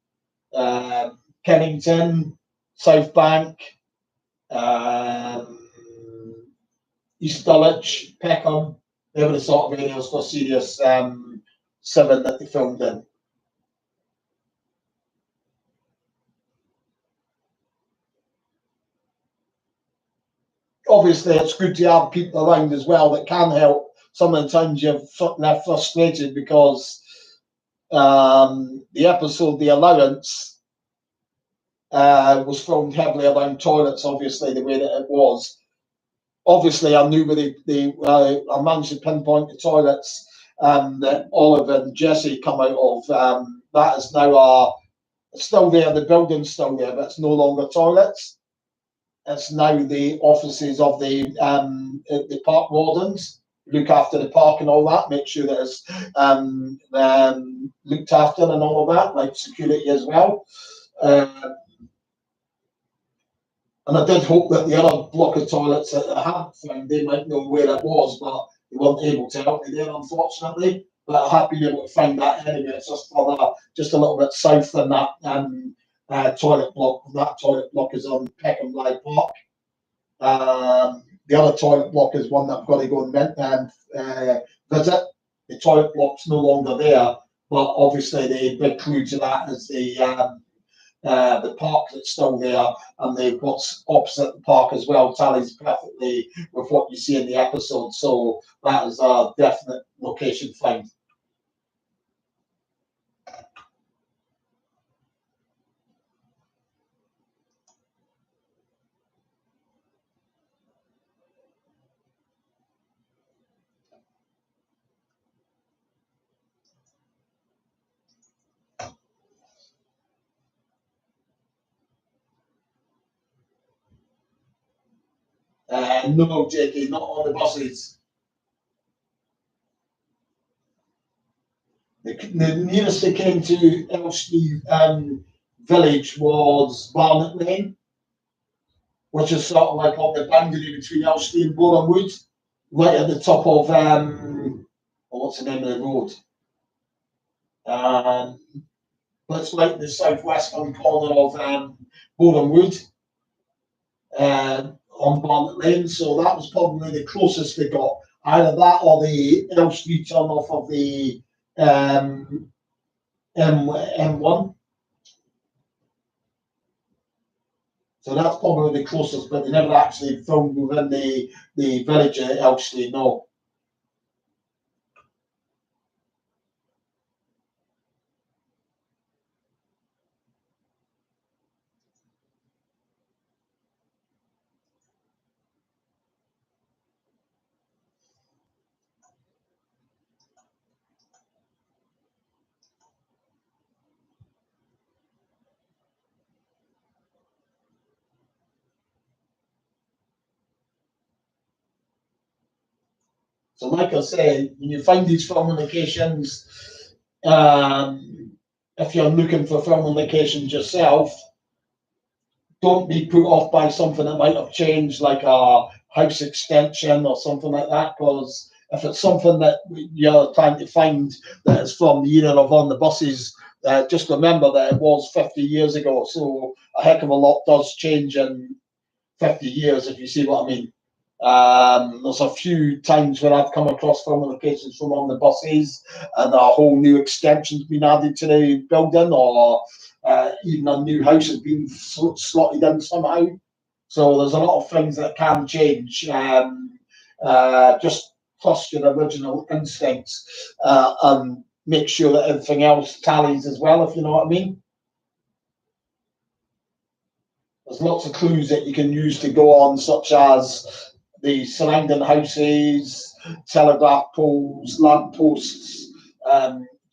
A: Kennington, South Bank, East Dulwich, Peckham. They were the sort of areas for Series 7 that they filmed in. Obviously, it's good to have people around as well that can help. Some of the times you're left frustrated because the episode The Allowance was filmed heavily around toilets, obviously, the way that it was. Obviously, I knew where I managed to pinpoint the toilets that Olive and Jesse come out of. That is now it's still there, the building's still there, but it's no longer toilets. It's now the offices of the park wardens, look after the park and all that, make sure that it's looked after and all of that, like security as well. And I did hope that the other block of toilets that I had found, they might know where it was, but they weren't able to help me there, unfortunately. but I have been able to find that anyway. It's just further, just a little bit south than that toilet block. That toilet block is on Peckham Ride Park. The other toilet block is one that I've got to go and visit. The toilet block's no longer there, but obviously the big clue to that is the park that's still there, and the what's opposite the park as well tallies perfectly with what you see in the episode. So that is a definite location find. No, JK, not on the buses. The nearest they came to Elstree village was Barnet Lane, which is sort of like on the boundary between Elstree and Boreham Wood, right at the top of what's the name of the road? But it's like the southwestern corner of Boreham Wood on Barnet Lane. So that was probably the closest they got. Either that or the Elstree turn off of the M1. So that's probably the closest, but they never actually filmed within the village of Elstree, no. So, like I say, when you find these filming locations, if you're looking for filming locations yourself, don't be put off by something that might have changed, like a house extension or something like that. Because if it's something that you're trying to find that is from the era of on the buses, just remember that it was 50 years ago. So a heck of a lot does change in 50 years, if you see what I mean. There's a few times where I've come across film locations from on the buses, and a whole new extension's been added to the building, or even a new house has been slotted in somehow. So there's a lot of things that can change. Just trust your original instincts and make sure that everything else tallies as well, if you know what I mean. There's lots of clues that you can use to go on, such as the surrounding houses, telegraph poles, lamp posts,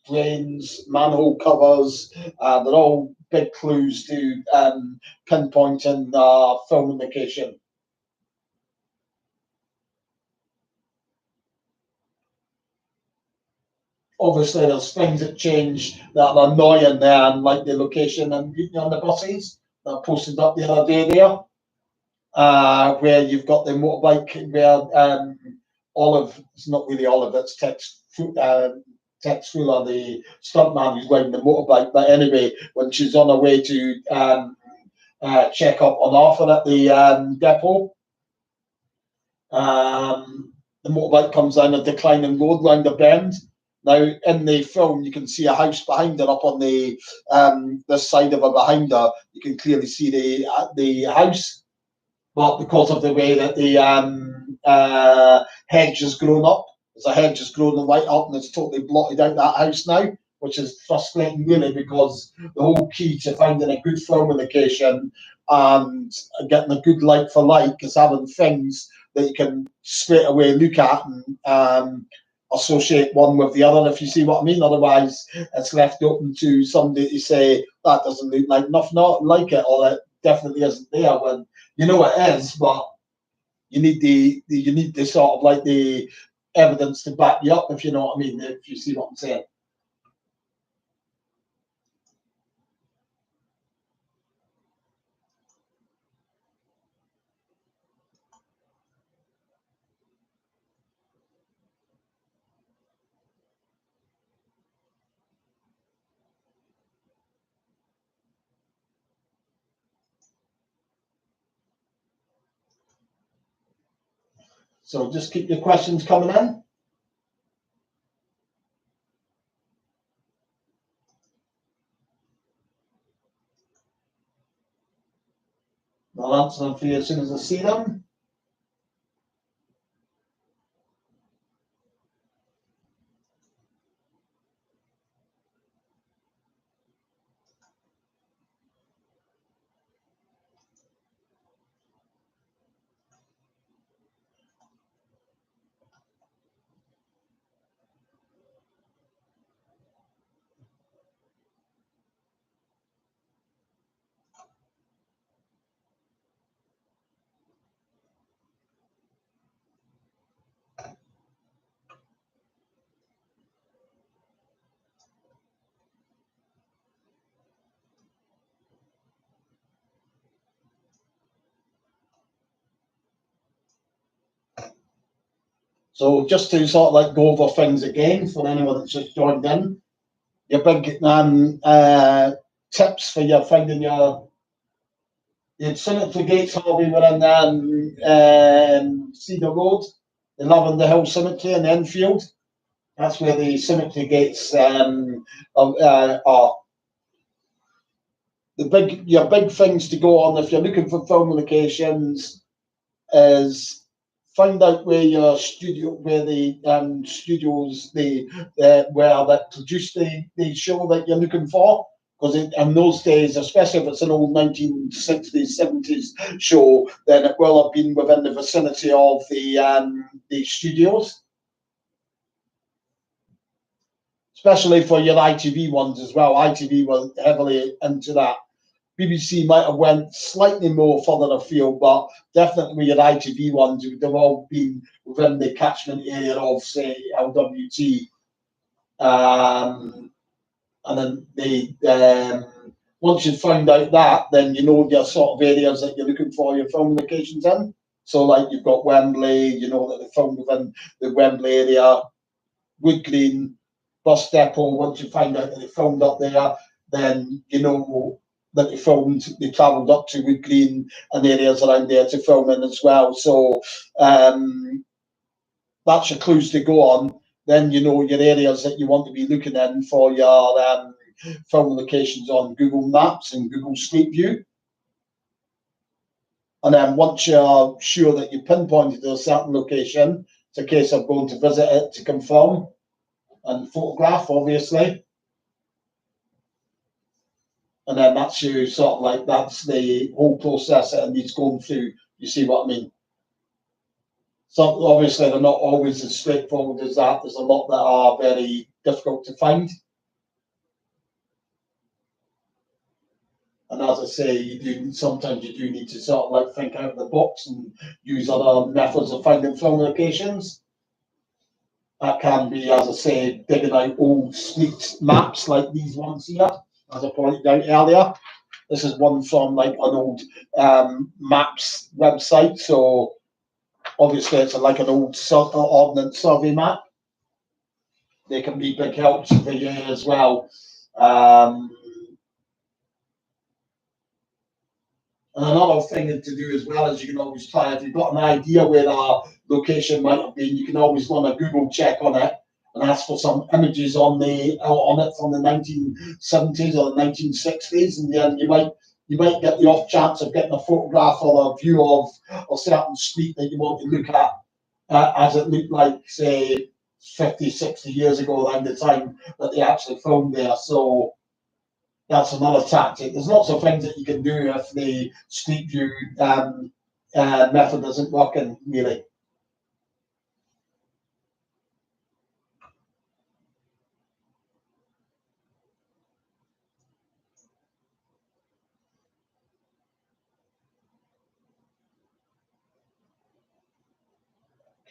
A: drains, manhole covers. They're all big clues to pinpointing film location. Obviously, there's things that change that are annoying there, and like the location and on the buses that I posted up the other day there. Where you've got the motorbike where Olive, it's not really Olive, it's Tex Fuller, the stuntman who's riding the motorbike. But anyway, when she's on her way to check up on Arthur at the depot, the motorbike comes down a declining road round a bend. Now, in the film, you can see a house behind her up on the this side of her behind her. You can clearly see the house, but because of the way that the hedge has grown up, the hedge has grown right up and it's totally blotted out that house now, which is frustrating really, because the whole key to finding a good film location and getting a good like for like is having things that you can straight away look at and associate one with the other, if you see what I mean. Otherwise, it's left open to somebody to say that doesn't look like nothing like it, or it definitely isn't there, when you know it is, but you need the sort of like the evidence to back you up, if you know what I mean, if you see what I'm saying. So just keep your questions coming in. I'll answer them for you as soon as I see them. So just to sort of like go over things again for anyone that's just joined in, your big tips for your finding your cemetery gates hobby within Cedar Road, the Lavender Hill Cemetery in Enfield. That's where the cemetery gates are. Your big things to go on if you're looking for film locations is find out where your studio, where the studios, where that produce the show that you're looking for. Because in those days, especially if it's an old 1960s, 70s show, then it will have been within the vicinity of the studios. Especially for your ITV ones as well. ITV was heavily into that. BBC might have went slightly more further afield, but definitely your ITV ones, they've all been within the catchment area of, say, LWT. And then once you've found out that, then you know your sort of areas that you're looking for your film locations in. So like you've got Wembley, you know that they filmed within the Wembley area, Wood Green, bus depot. Once you find out that they filmed up there, then you know that they travelled up to Wood Green and areas around there to film in as well. So that's your clues to go on. Then you know your areas that you want to be looking in for your film locations on Google Maps and Google Street View. And then once you're sure that you pinpointed a certain location, it's a case of going to visit it to confirm and photograph, obviously. And then that's you sort of like, that's the whole process that it needs going through. You see what I mean? So obviously they're not always as straightforward as that. There's a lot that are very difficult to find. And as I say, sometimes you do need to sort of like think out of the box and use other methods of finding film locations. That can be, as I say, digging out old street maps like these ones here, as I pointed out earlier. This is one from like an old maps website. So obviously it's like an old ordnance survey map. They can be big helps for you as well. And another thing to do as well is you can always try, if you've got an idea where the location might have been, you can always run a Google check on it and ask for some images on it from the 1970s or the 1960s, and then you might get the off chance of getting a photograph or a view of a certain street that you want to look at as it looked like, say, 50, 60 years ago around the time that they actually filmed there. So that's another tactic. There's lots of things that you can do if the Street View method isn't working, really.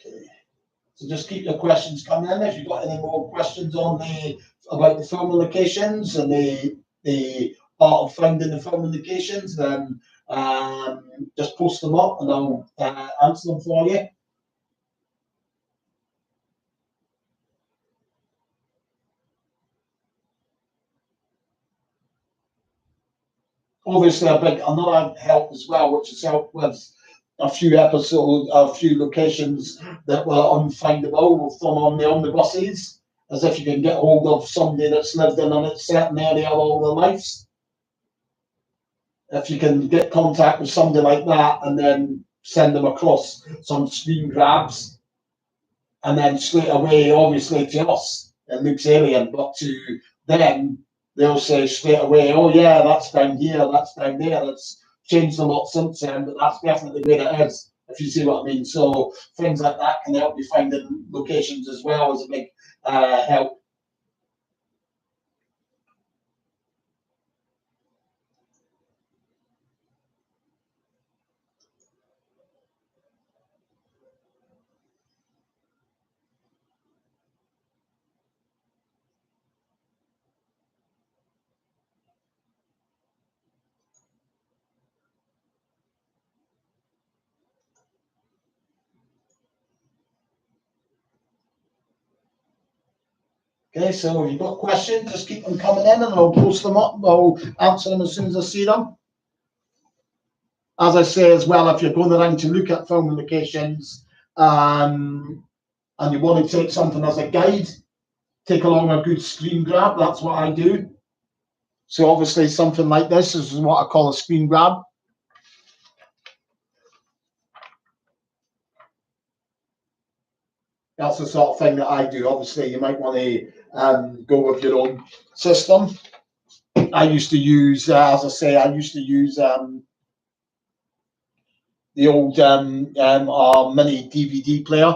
A: Okay. So just keep your questions coming in. If you've got any more questions on about the film locations and the art of finding the film locations, then just post them up and I'll answer them for you. Obviously, another help as well, which has helped with a few locations that were unfindable with them on the omnibuses, as if you can get hold of somebody that's lived in a certain area all their lives. If you can get contact with somebody like that and then send them across some screen grabs, and then straight away, obviously to us, it looks alien, but to them, they'll say straight away, oh yeah, that's down here, that's down there. It's changed a lot since then, but that's definitely where it is, if you see what I mean. So things like that can help you finding locations as well as a big help. Okay, so if you've got questions, just keep them coming in and I'll post them up. I'll answer them as soon as I see them. As I say as well, if you're going around to look at film locations and you want to take something as a guide, take along a good screen grab. That's what I do. So obviously something like this is what I call a screen grab. That's the sort of thing that I do. Obviously, you might want to go with your own system. I used to use, as I say, I used to use the old mini DVD player,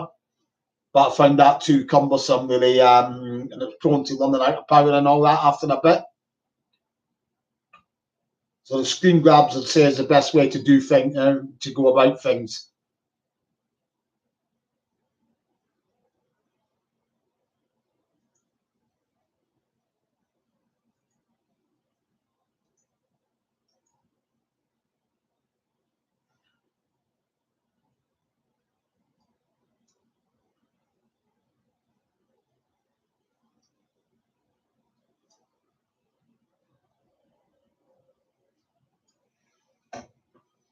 A: but I found that too cumbersome, really, and it was prone to running out of power and all that after a bit. So the screen grabs, I'd say, is the best way to do things, to go about things.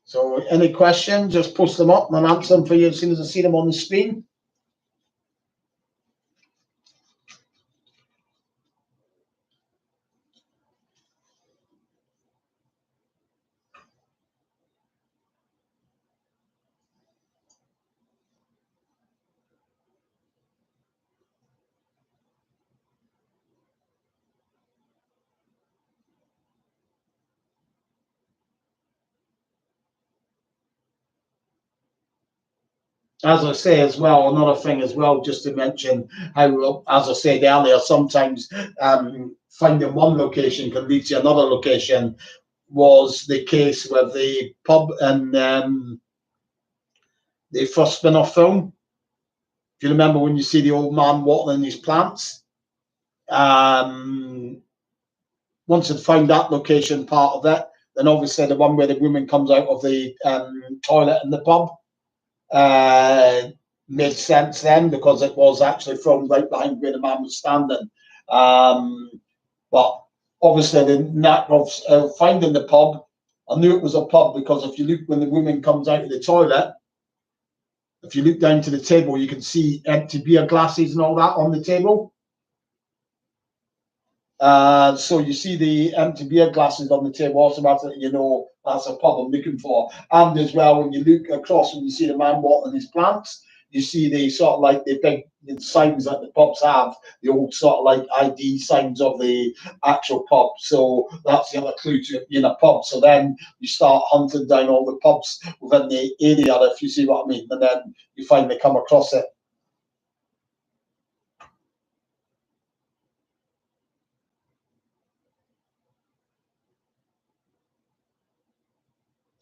A: So any questions, just post them up and I'll answer them for you as soon as I see them on the screen. As I say as well, another thing as well, just to mention how, as I said earlier, sometimes finding one location can lead to another location, was the case with the pub and the first spin-off film. If you remember when you see the old man watering his plants, once I'd found that location part of it, then obviously the one where the woman comes out of the toilet in the pub, made sense then, because it was actually filmed right behind where the man was standing. But obviously the knack of finding the pub, I knew it was a pub because if you look when the woman comes out of the toilet, if you look down to the table, you can see empty beer glasses and all that on the table. So you see the empty beer glasses on the table, automatically you know that's a pub I'm looking for. And as well, when you look across and you see the man watering his plants, you see the sort of like the big signs that the pubs have, the old sort of like ID signs of the actual pub. So that's the other clue to it being a pub. So then you start hunting down all the pubs within the area, if you see what I mean, and then you finally come across it.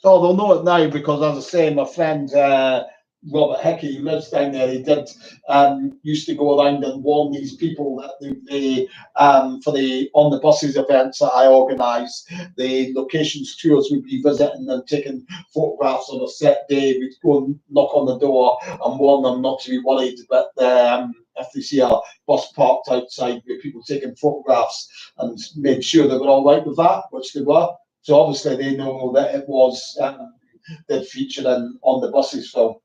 A: Oh, they'll know it now because, as I say, my friend Robert Hickey, who lives down there, he did used to go around and warn these people that they for the on the buses events that I organise, the locations tours would be visiting and taking photographs on a set day. We'd go and knock on the door and warn them not to be worried, but if they see a bus parked outside with people taking photographs, and made sure they were all right with that, which they were. So obviously they know that it was did feature on the buses film.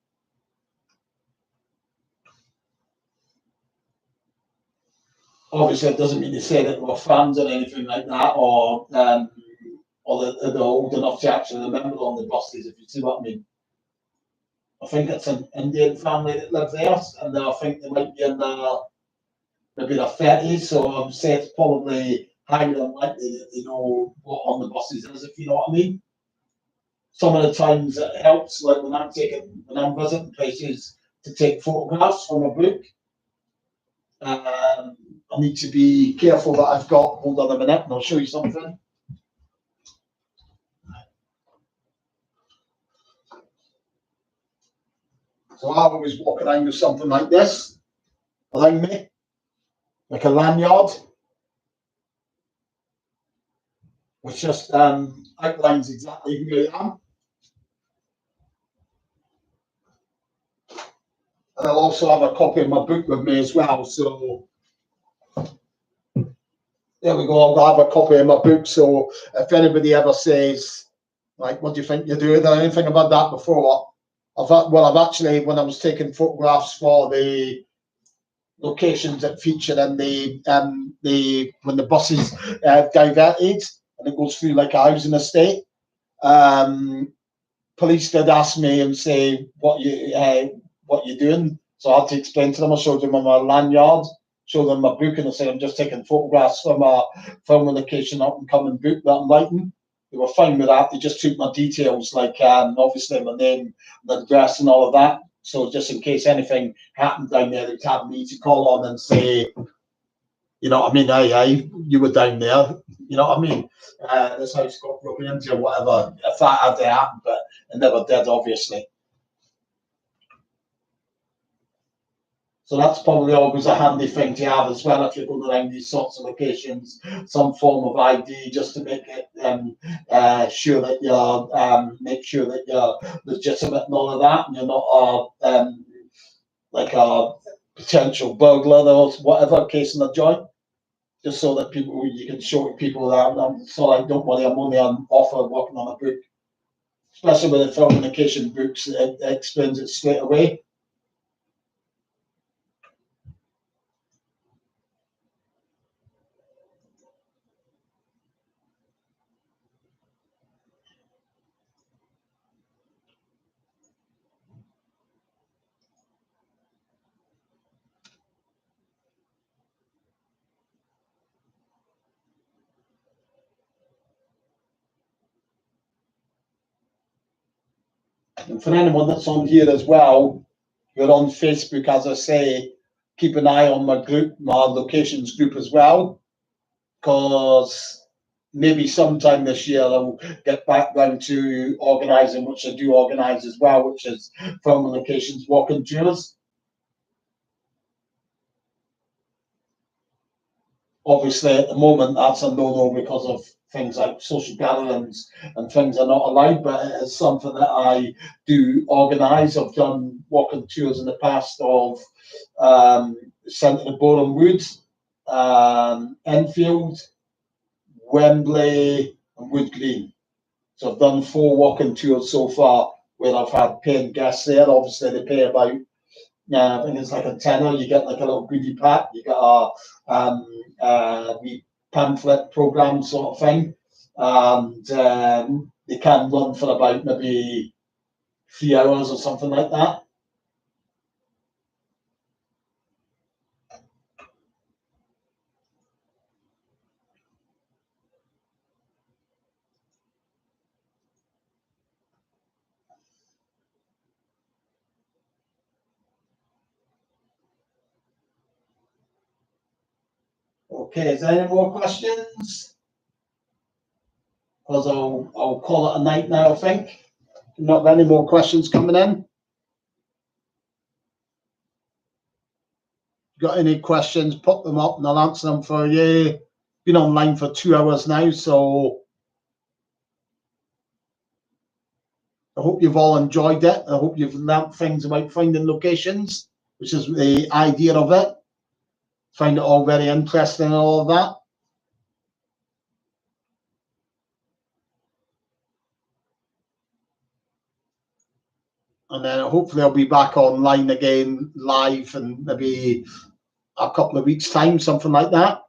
A: Obviously, it doesn't mean to say that we're fans or anything like that, or that they're old enough to actually remember on the buses, if you see what I mean. I think it's an Indian family that live there, and I think they might be in maybe their 30s, so I'd say it's probably highly unlikely that they know what on the buses is, if you know what I mean. Some of the times it helps, like when I'm visiting places, to take photographs from a book. I need to be careful that I've got, hold on a minute, and I'll show you something. So I always walk around with something like this around me, like a lanyard, which just outlines exactly who I am. And I'll also have a copy of my book with me as well. So there we go. I'll have a copy of my book. So if anybody ever says, like, what do you think you're doing, or anything about that before, I've actually, when I was taking photographs for the locations that feature in when the buses diverted and it goes through like a housing estate, police did ask me and say what you're doing. So I had to explain to them. I showed them on my lanyard, showed them my book, and I said I'm just taking photographs from a film location up and coming book that I'm writing. They were fine with that. They just took my details, like obviously my name, the address, and all of that. So just in case anything happened down there, they'd have me to call on and say, you know what I mean, hey, you were down there. You know what I mean? This house got broken into or whatever. If that had to happen, but it never did, obviously. So that's probably always a handy thing to have as well if you're going around these sorts of locations, some form of ID just to make it sure that you're legitimate and all of that, and you're not like a potential burglar or whatever case in the joint. Just so that you can show people that so like don't worry, I'm only on offer working on a book. Especially with the film indication books, it explains it straight away. And for anyone that's on here as well, you're on Facebook, as I say, keep an eye on my group, my locations group as well, because maybe sometime this year I'll get back down to organising, which I do organise as well, which is film locations walking tours. Obviously, at the moment, that's a no-no because of things like social gatherings and things are not allowed, but it is something that I do organise. I've done walking tours in the past of Centre of Boreham Wood, Enfield, Wembley, and Wood Green. So I've done 4 walking tours so far where I've had paying guests there. Obviously, they pay about I think it's like a tenner. You get like a little goodie pack. You get a wee pamphlet program sort of thing, and they can run for about maybe 3 hours or something like that. Okay, is there any more questions? Because I'll call it a night now, I think. Not any more questions coming in. Got any questions, put them up and I'll answer them for you. Been online for 2 hours now, so I hope you've all enjoyed it. I hope you've learnt things about finding locations, which is the idea of it. Find it all very interesting and all of that. And then hopefully I'll be back online again live and maybe a couple of weeks' time, something like that.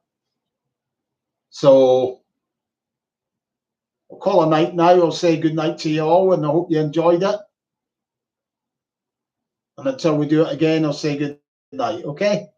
A: So I'll call a night now. I'll say good night to you all, and I hope you enjoyed it. And until we do it again, I'll say good night, okay?